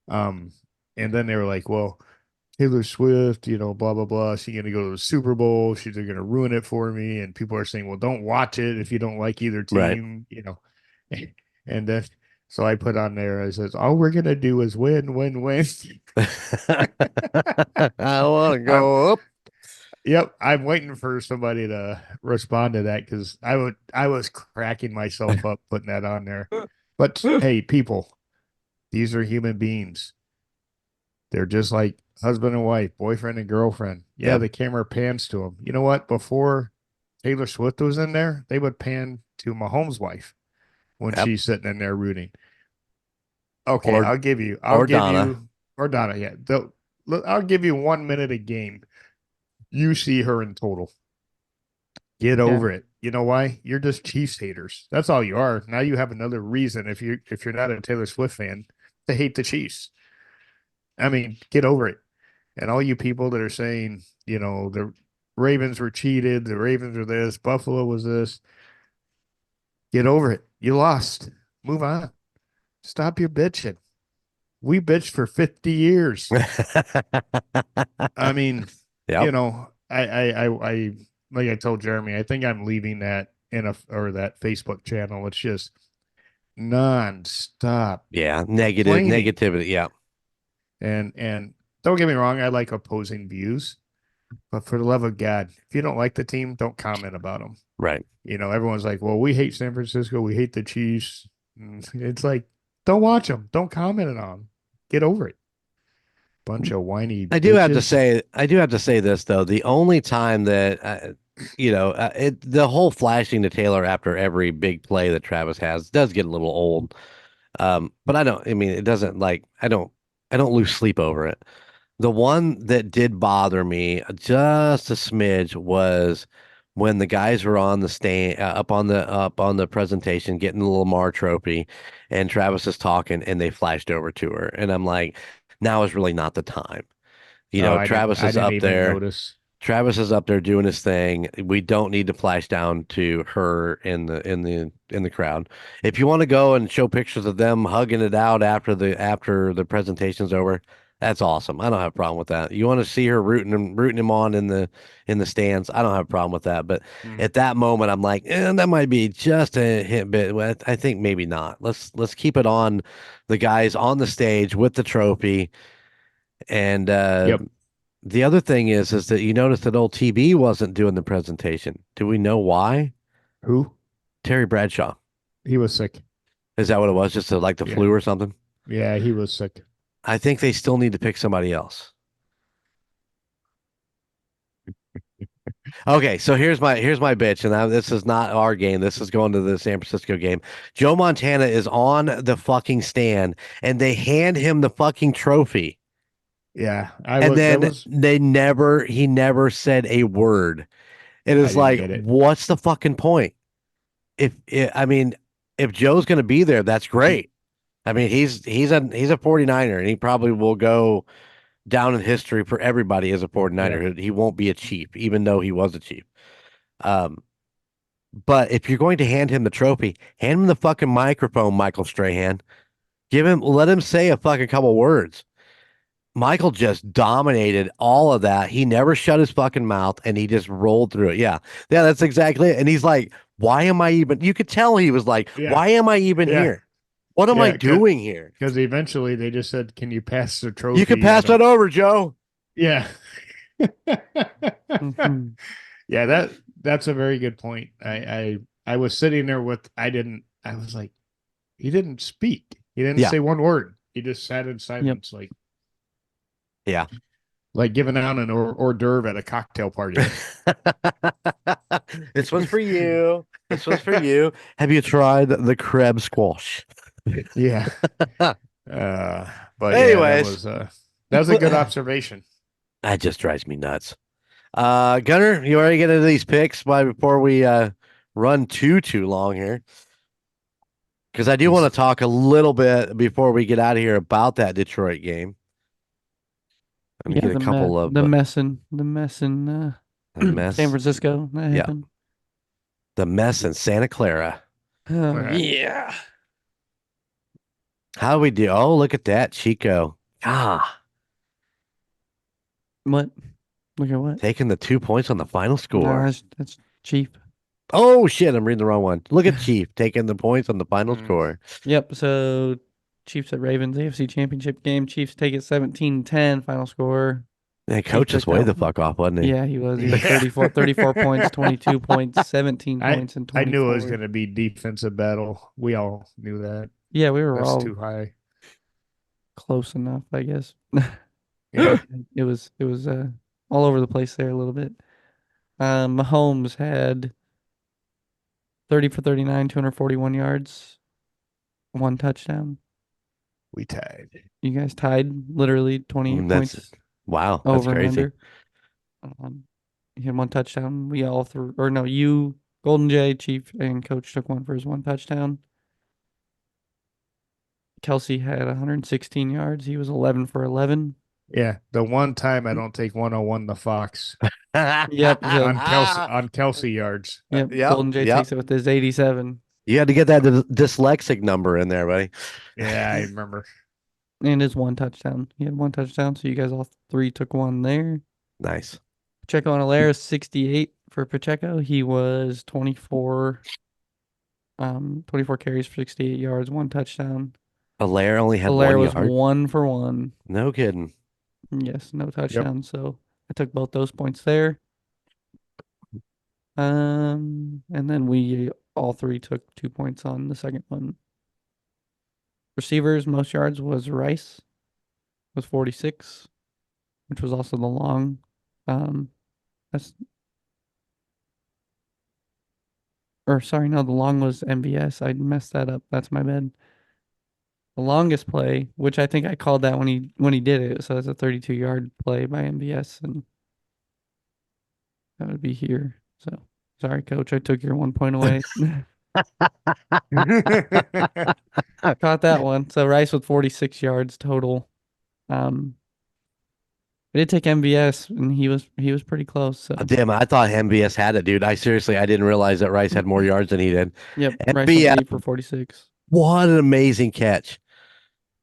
And then they were like, well, Taylor Swift, blah, blah, blah. She's going to go to the Super Bowl. She's going to ruin it for me. And people are saying, well, don't watch it if you don't like either team, And then, so I put on there, I says, all we're going to do is win, win, win. I want to go up. Yep, I'm waiting for somebody to respond to that because I was cracking myself up putting that on there. But hey, people, these are human beings. They're just like husband and wife, boyfriend and girlfriend. Yeah, Yep. the camera pans to them. You know what? Before Taylor Swift was in there, they would pan to Mahomes' wife when Yep. she's sitting in there rooting. Okay, Or I'll or give Donna. you, or Donna, yeah. I'll give you 1 minute a game. You see her in total. Get over it. You know why? You're just Chiefs haters. That's all you are. Now you have another reason if you're not a Taylor Swift fan to hate the Chiefs. I mean, get over it. And all you people that are saying, the Ravens were cheated, the Ravens are this, Buffalo was this, get over it. You lost. Move on. Stop your bitching. We bitched for 50 years. I mean, Yep. I like I told Jeremy, I think I'm leaving that that Facebook channel. It's just non-stop Yeah. complaining. Negativity. Yeah. And don't get me wrong, I like opposing views, but for the love of God, if you don't like the team, don't comment about them. Right. Everyone's like, well, we hate San Francisco, we hate the Chiefs. It's like, don't watch them, don't comment on them. Get over it. Bunch of whiny I do have to bitches. say, this though. The only time that the whole flashing to Taylor after every big play that Travis has does get a little old. But I don't. I mean, it doesn't like. I don't lose sleep over it. The one that did bother me just a smidge was when the guys were on the stand, up on the presentation, getting the Lamar trophy, and Travis is talking, and they flashed over to her, and I'm like, now is really not the time. Oh, Travis I is didn't up even there. notice. Travis is up there doing his thing. We don't need to flash down to her in the crowd. If you want to go and show pictures of them hugging it out after the presentation's over, that's awesome. I don't have a problem with that. You want to see her rooting him on in the stands, I don't have a problem with that. But Mm. at that moment, I'm like, that might be just a hint bit. Well, I think maybe not. Let's keep it on the guys on the stage with the trophy and Yep. the other thing is that you notice that old TB wasn't doing the presentation. Do we know why? Who? Terry Bradshaw. He was sick. Is that what it was? Just like the Yeah. flu or something? Yeah, he was sick. I think they still need to pick somebody else. Okay, so here's my bitch, and this is not our game. This is going to the San Francisco game. Joe Montana is on the fucking stand, and they hand him the fucking trophy, Yeah, and then was he never said a word. It I is didn't like, get it. what's the fucking point? I mean, if Joe's going to be there, that's great. I mean, he's a 49er, and he probably will go down in history for everybody as a Yeah. 49er. He won't be a Chief, even though he was a Chief. Um, but if you're going to hand him the trophy, hand him the fucking microphone, Michael Strahan. Let him say a fucking couple words. Michael just dominated all of that. He never shut his fucking mouth and he just rolled through it. Yeah. Yeah, that's exactly it. And he's like, why am I even, you could tell he was like, Yeah. why am I even Yeah. here? What am I Yeah. doing here? Because eventually they just said, "Can you pass the trophy?" You could pass that over, Joe. Yeah. Mhm. Yeah, that's a very good point. I was sitting there I was like, he didn't speak. He didn't Yeah. say one word. He just sat in silence, Yeah. like giving out an hors d'oeuvre at a cocktail party. This one's for you. This one's for you. Have you tried the crab squash? Yeah. But yeah, Anyways, that was a good observation. that just drives me nuts. Gunner, you already get into these picks before we run too long here. Because I do want to talk a little bit before we get out of here about that Detroit game. Let me Yeah, get a couple of the mess in San mess. Francisco that Yeah. happened. The mess in Santa Clara. Oh, Okay. yeah. How do we do? Oh, look at that, Chico. Ah, What? Look at what? taking the 2 points on the final No, score. that's cheap. Oh shit, I'm reading the wrong one. Look at Chief taking the points on the final score. Yep. So Chiefs at Ravens AFC Championship game. Chiefs take it 17-10. Final score. And coach is took way that the one. fuck off, wasn't he? Yeah, he was. He was 34 points, 22 points, 17 I points, and I 24. knew it was going to be defensive battle. We all knew that. Yeah, we were That's all too high. close enough, I guess. Yeah. It was all over the place there a little bit. Mahomes had 30 for 39, 241 yards, 1 touchdown. We tied. You guys tied literally 28 That's points wow. That's over and crazy. under. He had 1 touchdown. We all threw, or no, you, Golden Jay, Chief, and Coach took one for his 1 touchdown. Kelsey had 116 yards. He was 11 for 11. Yeah. The one time I don't take 101 the Fox Yep. So, on Kelsey yards. yep. Yep, Golden Jay yep. takes it with his 87 You had to get that dyslexic number in there, buddy. Yeah, I remember. and his 1 touchdown. He had 1 touchdown. So you guys all three took one there. Nice. Pacheco and Alaire, 68 for Pacheco. He was 24 carries for 68 yards, 1 touchdown. Alaire only had Alaire 1 was yard. 1 for 1. No kidding. Yes, no touchdown. So I took both those points there. And then we all three took 2 points on the second one. Receivers, most yards was Rice, was 46, which was also the long. That's or sorry, no, the long was MVS. I messed that up. That's my bad. The longest play, which I think I called that when he did it, so it's a 32-yard play by MVS, and that would be here. So sorry, Coach, I took your 1 point away. Caught that one. So Rice with 46 yards total. We did take MVS, and he was pretty close. So Damn, I thought MVS had it, dude. I didn't realize that Rice had more yards than he did. yep, Rice MVS, with 8 for 46. what an amazing catch.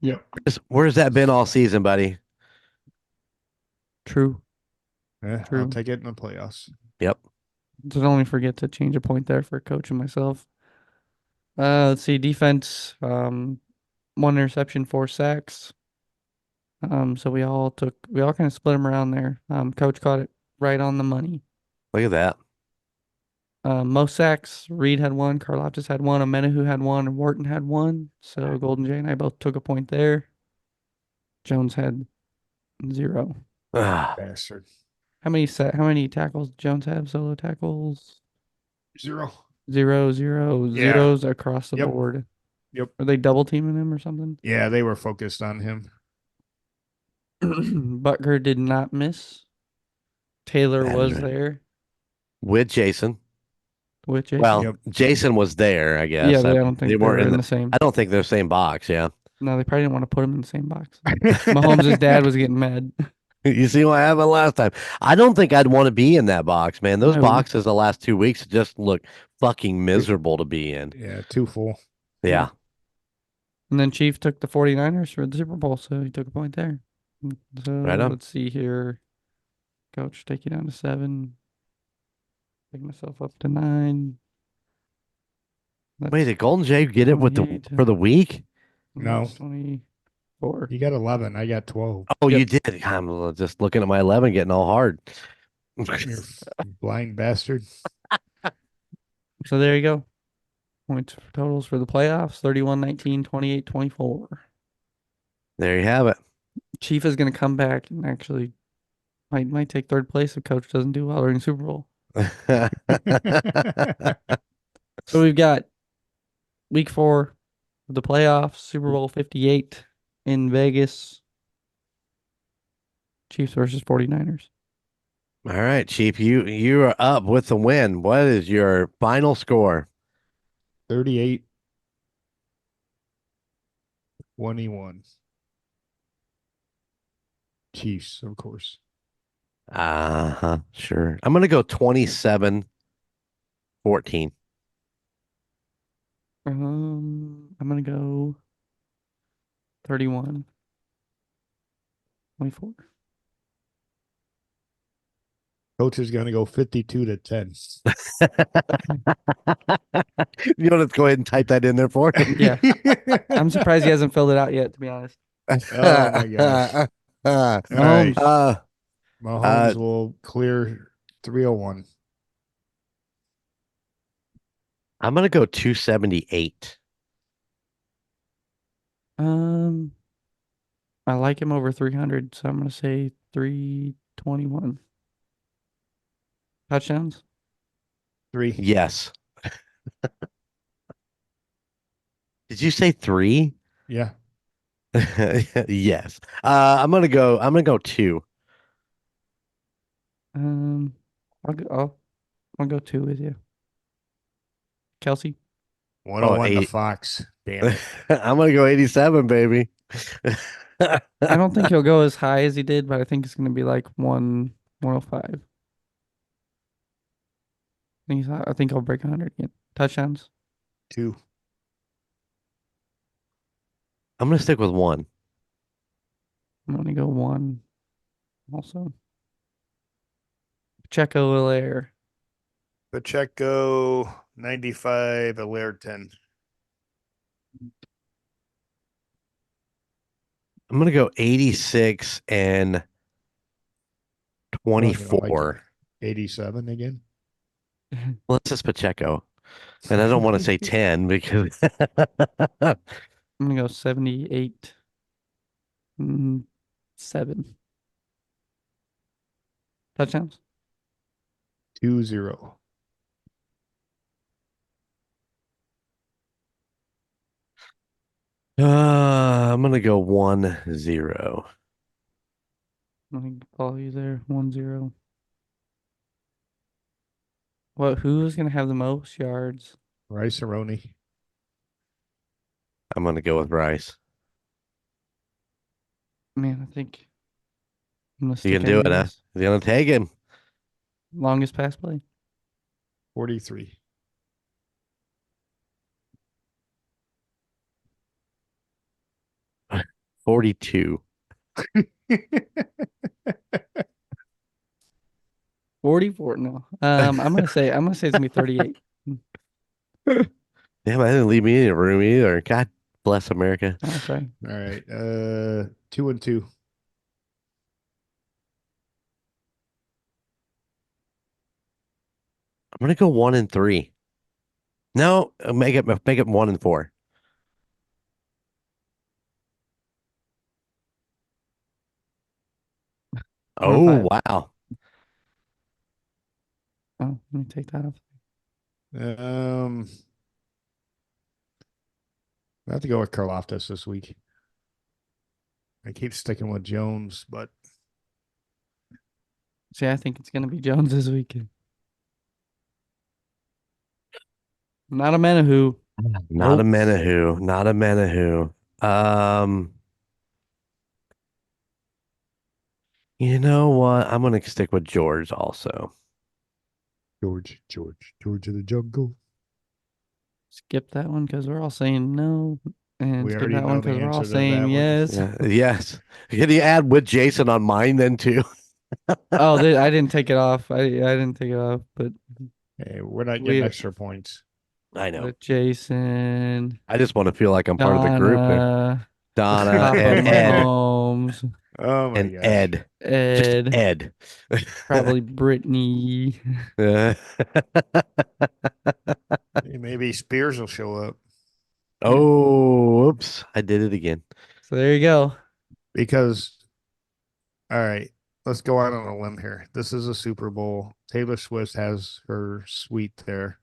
Yep, Where's that been all season, buddy? true. Yeah, True. I'll take it in the playoffs. Yep. Did only forget to change a point there for Coach and myself. Let's see, defense. 1 interception, 4 sacks. So we all kind of split them around there. Coach caught it right on the money. Look at that. Most sacks, Reed had 1, Karlaftis had 1, Amenahu had 1, and Wharton had 1. So Golden Jay and I both took a point there. Jones had 0. Ah, Bastard. How many tackles did Jones have? Solo tackles? 0. 0, 0, Yeah. zeros across the Yep. board. Yep. Are they double teaming him or something? Yeah, they were focused on him. Butker did not miss. Taylor was And- there with Jason. with Jason. Well, Yep. Jason was there, I guess. yeah, I don't think they were in the the same. I don't think they're the same box, yeah. No, they probably didn't want to put him in the same box. Mahomes' dad was getting mad. You see what happened last time. I don't think I'd want to be in that box, man. Those No. boxes the last 2 weeks just look fucking miserable to be in. Yeah, too full. Yeah. And then Chief took the 49ers for the Super Bowl, so he took a point there. So Right on. let's see here. Coach, take you down to 7. Take myself up to 9. Wait, did Golden Jay get it with 28. for the week? No. That's 24. You got 11. I got 12. Oh, Yep. you did. I'm just looking at my 11 getting all hard. You blind bastard. So there you go. Points totals for the playoffs 31, 19, 28, 24. There you have it. Chief is going to come back and actually might take 3rd place if Coach doesn't do well during the Super Bowl. So we've got week 4 of the playoffs, Super Bowl 58 in Vegas. Chiefs versus 49ers. All right, Chief, you are up with the win. What is your final score? 38. 21. Chiefs, of course. Sure. I'm gonna go 27-14. I'm going to go 31, 24. Coach is going to go 52-10. You want to go ahead and type that in there for me? Yeah. I'm surprised he hasn't filled it out yet, to be honest. Oh, my gosh. Uh, All right. Mahomes will clear 301. I'm gonna go 278. I like him over 300, so I'm gonna say 321. Touchdowns? 3. Yes. Did you say 3? Yeah. Yes. I'm gonna go 2. I'll go 2 with you. Kelsey? 101 to 8. Fox. Damn it. I'm gonna go 87, baby. I don't think he'll go as high as he did, but I think it's gonna be like 105. I think I'll break 100 again. Touchdowns? 2. I'm gonna stick with 1. I'm gonna go 1 also. Pacheco Hilaire. Pacheco 95, Alaire 10. I'm gonna go 86 and What, you know, like 24. 87 again. Well, it's just Pacheco. And I don't want to say 10 because I'm gonna go 78. 7. Touchdowns? 2-0. I'm gonna go 1-0. Let me follow you there. 1-0. Who's gonna have the most yards? Rice Aroni. I'm gonna go with Bryce. Man, I think I'm gonna You stick can do it, huh? Arians. You're gonna take him. Longest pass play. 43. 42. 44. No. I'm gonna say it's gonna be 38. Damn, I didn't leave me in a room either. God bless America. Oh, sorry. All right. 2-2. I'm gonna go 1-3. No, make it 1-4. Oh 1-5. wow. Oh, let me take that off. I have to go with Karlaftis this week. I keep sticking with Jones, but See, I think it's gonna be Jones this weekend. Not a Menahu. Not a Nope. Menahu. Not a Menahu. You know what? I'm gonna stick with George also. George of the Jungle. Skip that one because we're all saying no. And We skip already that one know the because we're all answer to saying that one. yes. Yes. Can you add with Jason on mine then too? Oh, I didn't take it off. I didn't take it off, but Hey, we're not we getting extra points. I know. with Jason, I just want to feel like I'm part of the group there. Donna, Donna Papa and Ed Mahomes, Oh my and gosh. Ed. Just Ed, Ed. probably Brittany. Maybe Spears will show up Oh, oops. I did it again. So there you go. because, all right, let's go out on a limb here. This is a Super Bowl. Taylor Swift has her suite there.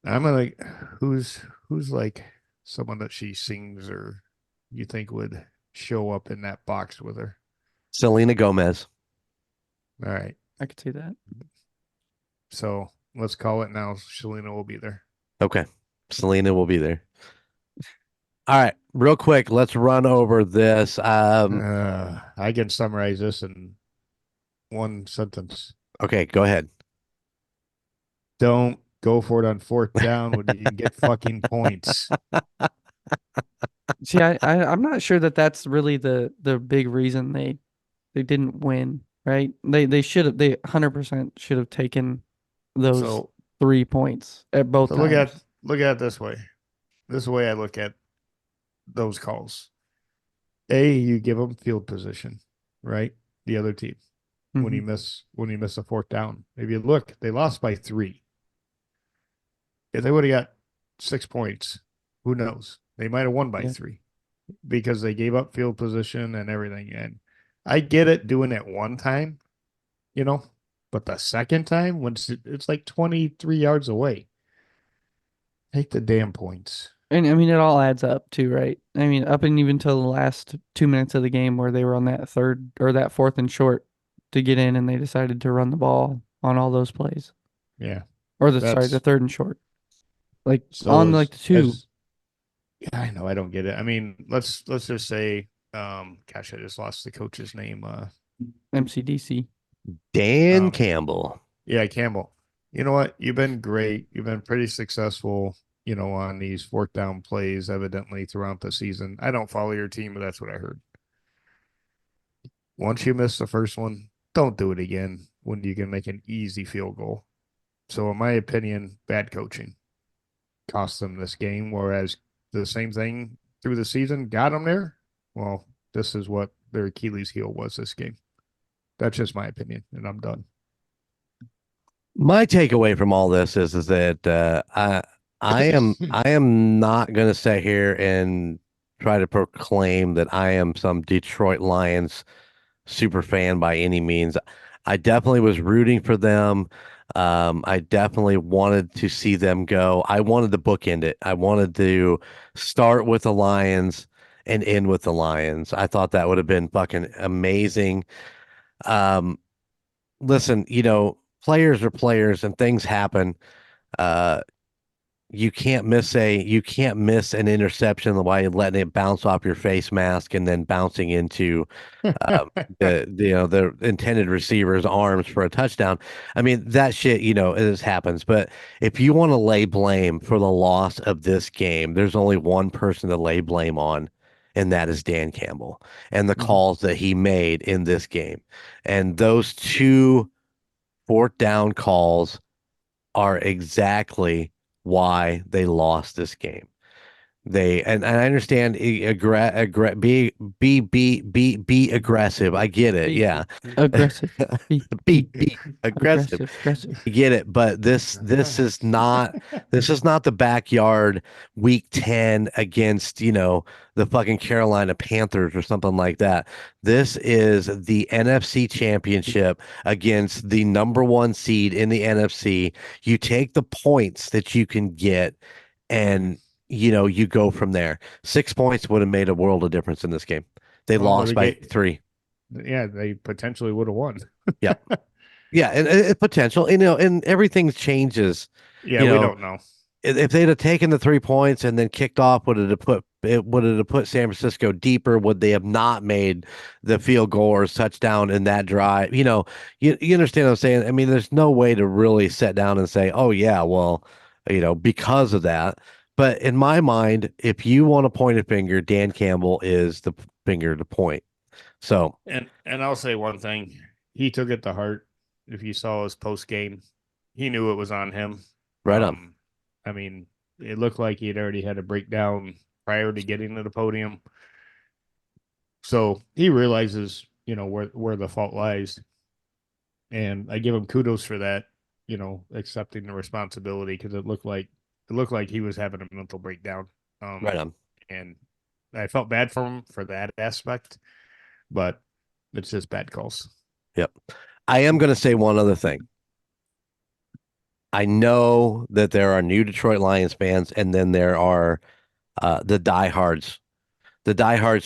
I'm gonna, who's like someone that she sings or you think would show up in that box with her? Selena Gomez. All right. I could see that. So let's call it now. Shalina will be there. Okay. Selena will be there. All right. Real quick, let's run over this. I can summarize this in one sentence. Okay, go ahead. Don't go for it on fourth down when you can get fucking points. See, I'm not sure that that's really the big reason they didn't win, right? They should have 100% should have taken those So 3 points at both look at times. it this way. This way I look at those calls. A, you give them field position, right? the other team when you miss a fourth down. If you look, they lost by 3. If they would have got 6 points, who knows? They might have won by 3 because they gave up field position and everything. And I get it doing it one time, but the second time when it's like 23 yards away, take the damn points. And I mean, it all adds up too, right? I mean, up and even till the last 2 minutes of the game where they were on that third or that fourth and short to get in, and they decided to run the ball on all those plays. Yeah. Or the third and short. Like So on like the 2. Yeah, I know. I don't get it. I mean, let's just say, gosh, I just lost the coach's name. MCDC. Dan Campbell. Yeah, Campbell. You know what? You've been great. You've been pretty successful, on these fourth down plays, evidently throughout the season. I don't follow your team, but that's what I heard. Once you miss the first one, don't do it again when you can make an easy field goal. So, in my opinion, bad coaching cost them this game, whereas the same thing through the season got them there. Well, this is what their Achilles heel was this game. That's just my opinion, and I'm done. My takeaway from all this is that I am not going to sit here and try to proclaim that I am some Detroit Lions super fan by any means. I definitely was rooting for them. I definitely wanted to see them go. I wanted to bookend it. I wanted to start with the Lions and end with the Lions. I thought that would have been fucking amazing. Listen, players are players and things happen. You can't miss an interception while you're letting it bounce off your face mask and then bouncing into the intended receiver's arms for a touchdown. I mean, that shit, it happens. But if you want to lay blame for the loss of this game, there's only one person to lay blame on, and that is Dan Campbell and the calls that he made in this game. And those 2 fourth down calls are exactly why they lost this game. And I understand be aggressive. I get it. Yeah. Aggressive. Be aggressive. I get it, but this is not the backyard week 10 against, the fucking Carolina Panthers or something like that. This is the NFC Championship against the number 1 seed in the NFC. You take the points that you can get and you go from there. 6 points would have made a world of difference in this game. They lost by 3. Yeah, they potentially would have won. Yeah. Yeah, and potential, and everything changes. Yeah, we don't know. If they'd have taken the 3 points and then kicked off, would it have put San Francisco deeper? Would they have not made the field goal or touchdown in that drive? You understand what I'm saying? I mean, there's no way to really sit down and say, oh yeah, well, because of that. But in my mind, if you want to point a finger, Dan Campbell is the finger to point. So, and I'll say one thing. He took it to heart. If you saw his post game, he knew it was on him. Right on. I mean, it looked like he had already had a breakdown prior to getting to the podium. So he realizes, where the fault lies. And I give him kudos for that, accepting the responsibility, because it looked like he was having a mental breakdown. Right on. And I felt bad for him for that aspect, but it's just bad calls. Yep. I am going to say one other thing. I know that there are new Detroit Lions fans, and then there are the diehards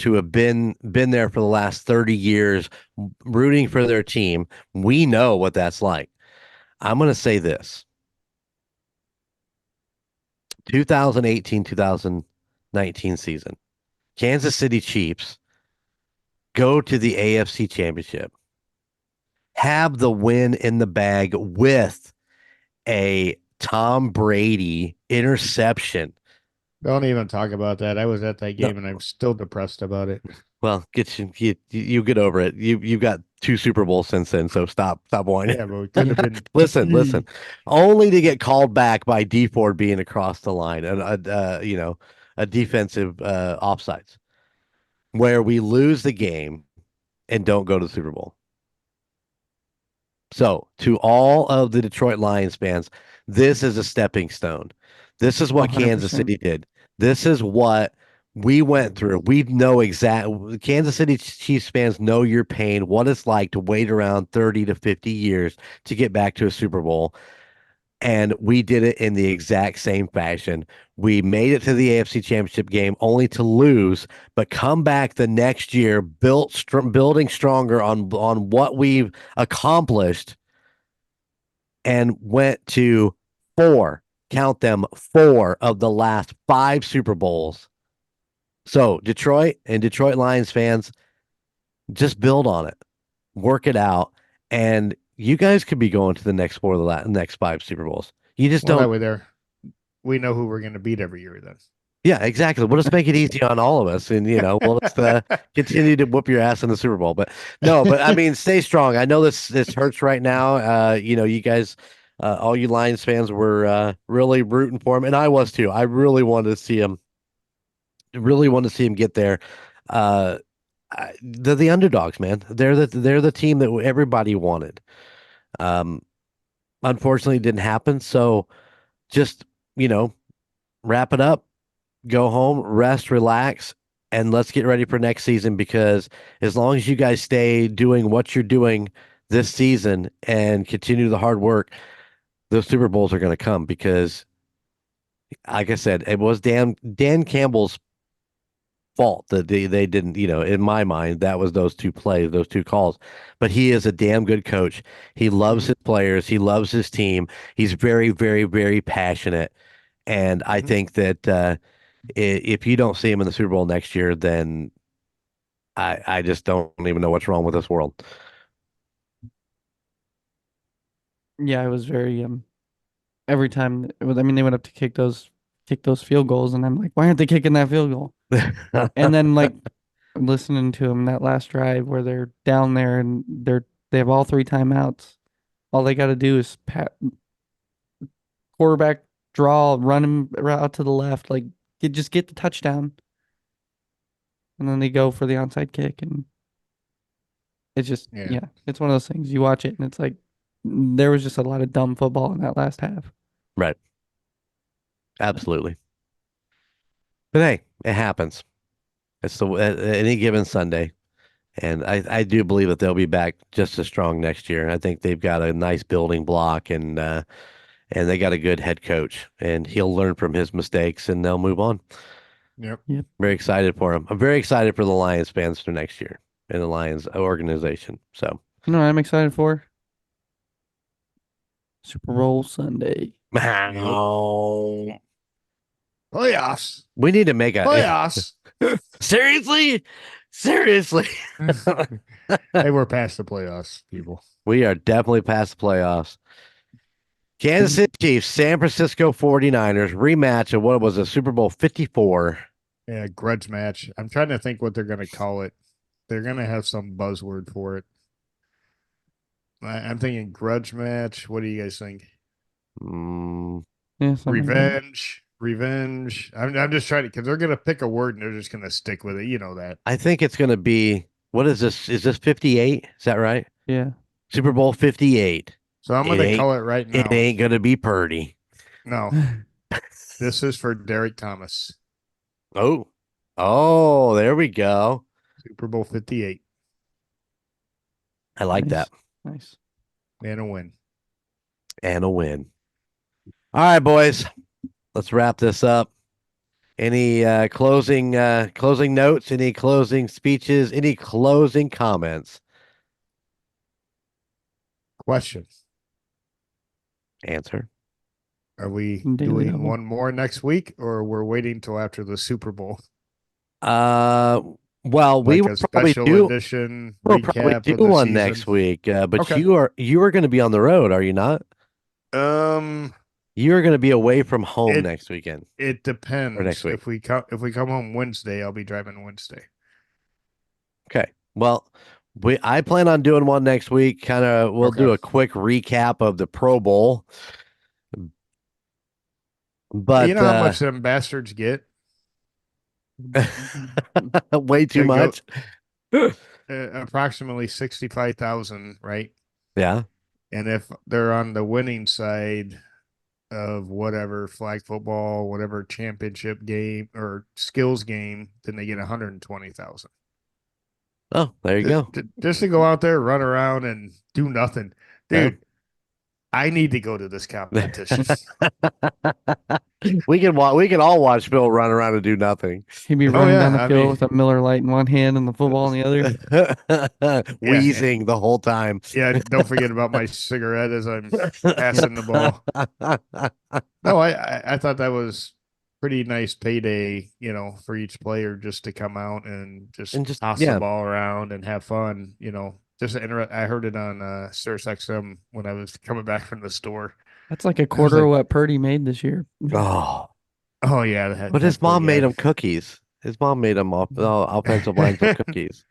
who have been there for the last 30 years, rooting for their team. We know what that's like. I'm going to say this. 2018-2019 season, Kansas City Chiefs go to the AFC Championship, have the win in the bag with a Tom Brady interception. Don't even talk about that. I was at that game and I'm still depressed about it. Well, you get over it. You've got 2 Super Bowls since then, so stop whining. Yeah, but we could have been. Listen. Only to get called back by D Ford being across the line and a defensive offsides, where we lose the game and don't go to the Super Bowl. So, to all of the Detroit Lions fans, this is a stepping stone. This is what Kansas 100%. City did. This is what we went through. We know exactly. Kansas City Chiefs fans know your pain, what it's like to wait around 30 to 50 years to get back to a Super Bowl. And we did it in the exact same fashion. We made it to the AFC Championship game only to lose, but come back the next year, building stronger on what we've accomplished, and went to four, count them, four of the last five Super Bowls. So Detroit and Detroit Lions fans, just build on it, work it out, and you guys could be going to the next four of the next five Super Bowls. You just Well, that don't. way there, we know who we're going to beat every year then. Yeah, exactly. We'll just make it easy on all of us, and we'll just continue to whoop your ass in the Super Bowl. But no, but I mean, stay strong. I know this hurts right now. You guys, all you Lions fans were really rooting for him, and I was too. I really wanted to see him. Really wanted to see him get there. Uh, they're the underdogs, man. They're the team that everybody wanted. Um, Unfortunately, it didn't happen. So just wrap it up, go home, rest, relax, and let's get ready for next season, because as long as you guys stay doing what you're doing this season and continue the hard work, those Super Bowls are going to come, because like I said, it was Dan Campbell's fault that they didn't, in my mind, that was those two plays, those two calls. But he is a damn good coach. He loves his players. He loves his team. He's very, very, very passionate. And I think that if you don't see him in the Super Bowl next year, then I just don't even know what's wrong with this world. Yeah, I was very every time it was, I mean, they went up to kick those field goals, and I'm like, why aren't they kicking that field goal? And then like listening to them that last drive where they're down there and they have all three timeouts. All they got to do is quarterback draw, run him out to the left, like just get the touchdown, and then they go for the onside kick, and it's just Yeah. it's one of those things. You watch it and it's like there was just a lot of dumb football in that last half. Right. Absolutely. But hey, it happens. It's any given Sunday. And I do believe that they'll be back just as strong next year. I think they've got a nice building block, and they got a good head coach, and he'll learn from his mistakes, and they'll move on. Yep. Very excited for him. I'm very excited for the Lions fans for next year and the Lions organization. So, You know what I'm excited for? Super Bowl Sunday. Playoffs. We need to make a Playoffs. seriously. Hey, we're past the playoffs, people. We are definitely past the playoffs. Kansas City Chiefs, San Francisco 49ers rematch of what was a Super Bowl 54. Yeah, grudge match. I'm trying to think what they're going to call it. They're going to have some buzzword for it. I'm thinking grudge match. What do you guys think? Yeah, something like that. Revenge. I'm just trying to, because they're going to pick a word and they're just going to stick with it. You know that. I think it's going to be, what is this? Is this 58? Is that right? Yeah. Super Bowl 58. So I'm going to call it right now. It ain't going to be Purdy. No. This is for Derek Thomas. Oh, there we go. Super Bowl 58. I like that. Nice. And a win. And a win. All right, boys. Let's wrap this up. Any closing notes? Any closing speeches? Any closing comments? Question. Answer. Are we Daily doing Double. one more next week, or we're waiting till after the Super Bowl? Well, we Like will a probably special do. edition We'll recap probably of do the one season. next week. But Okay. you are going to be on the road, are you not? You are going to be away from home next weekend. It depends. Or next week. If we come home Wednesday, I'll be driving Wednesday. Okay. Well, I plan on doing one next week. We'll do a quick recap of the Pro Bowl. But you know how much them bastards get? way too much. Approximately 65,000, right? Yeah. And if they're on the winning side of whatever flag football, whatever championship game or skills game, then they get 120,000. Oh, there you go. Just to go out there, run around, and do nothing, Yeah. dude. I need to go to this competition. We can all watch Bill run around and do nothing. He'd be running down the I field mean- with a Miller Lite in one hand and the football in the other. Wheezing the whole time. Yeah, don't forget about my cigarette as I'm passing the ball. No, I thought that was pretty nice payday, for each player just to come out and just toss the ball around and have fun, Just I heard it on Sirius XM when I was coming back from the store. That's like a quarter of what Purdy made this year. Oh, yeah. but his mom made him cookies. His mom made him offensive line some cookies.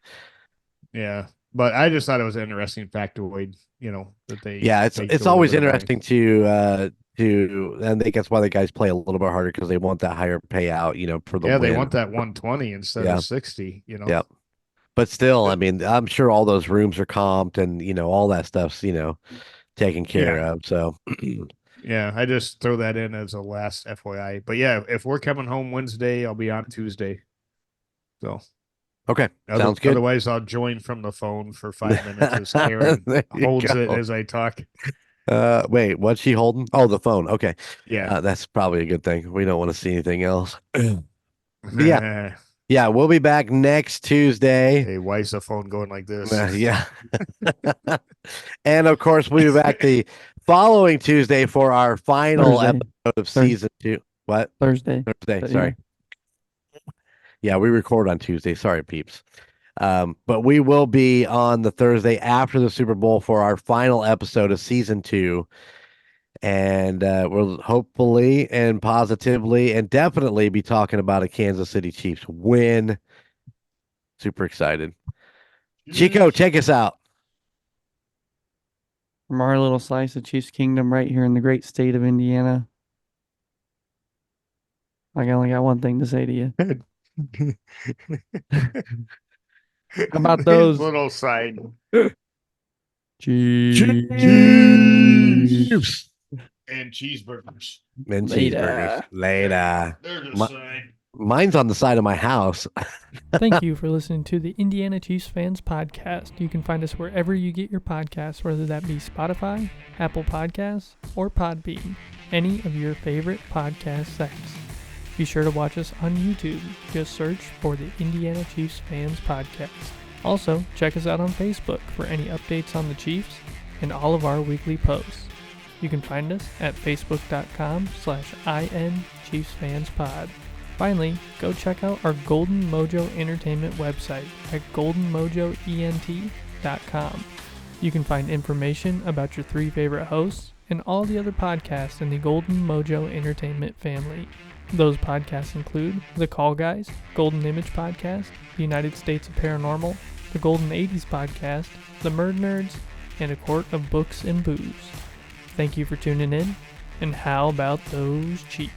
Yeah, but I just thought it was an interesting factoid, that they. Yeah, it's always interesting to and I think that's why the guys play a little bit harder because they want that higher payout, for the win. They want that 120 instead of 60, Yep. But still, I mean, I'm sure all those rooms are comped and all that stuff's taken care of. So yeah, I just throw that in as a last FYI. But yeah, if we're coming home Wednesday, I'll be on Tuesday. So okay, sounds good. Otherwise, I'll join from the phone for 5 minutes as Karen holds it as I talk. Wait, what's she holding? Oh, the phone. Okay. Yeah. That's probably a good thing. We don't want to see anything else. Yeah. Yeah, we'll be back next Tuesday. Hey, why is the phone going like this? Yeah. And of course, we'll be back the following Tuesday for our final episode of season 2. What? Thursday. Sorry. Yeah, we record on Tuesday. Sorry, peeps. But we will be on the Thursday after the Super Bowl for our final episode of season 2. And we'll hopefully and positively and definitely be talking about a Kansas City Chiefs win. Super excited. Chico, take us out. From our little slice of Chiefs Kingdom right here in the great state of Indiana, I only got one thing to say to you. How about those little side Chiefs and cheeseburgers? And Later. cheeseburgers. Later. There's a sign. Mine's on the side of my house. Thank you for listening to the Indiana Chiefs Fans Podcast. You can find us wherever you get your podcasts, whether that be Spotify, Apple Podcasts, or Podbean, any of your favorite podcast sites. Be sure to watch us on YouTube. Just search for the Indiana Chiefs Fans Podcast. Also, check us out on Facebook for any updates on the Chiefs and all of our weekly posts. You can find us at facebook.com/INChiefsFansPod. Finally, go check out our Golden Mojo Entertainment website at goldenmojoent.com. You can find information about your 3 favorite hosts and all the other podcasts in the Golden Mojo Entertainment family. Those podcasts include The Call Guys, Golden Image Podcast, The United States of Paranormal, The Golden 80s Podcast, The Murdnerds, and A Court of Books and Booze. Thank you for tuning in, and how about those Chiefs?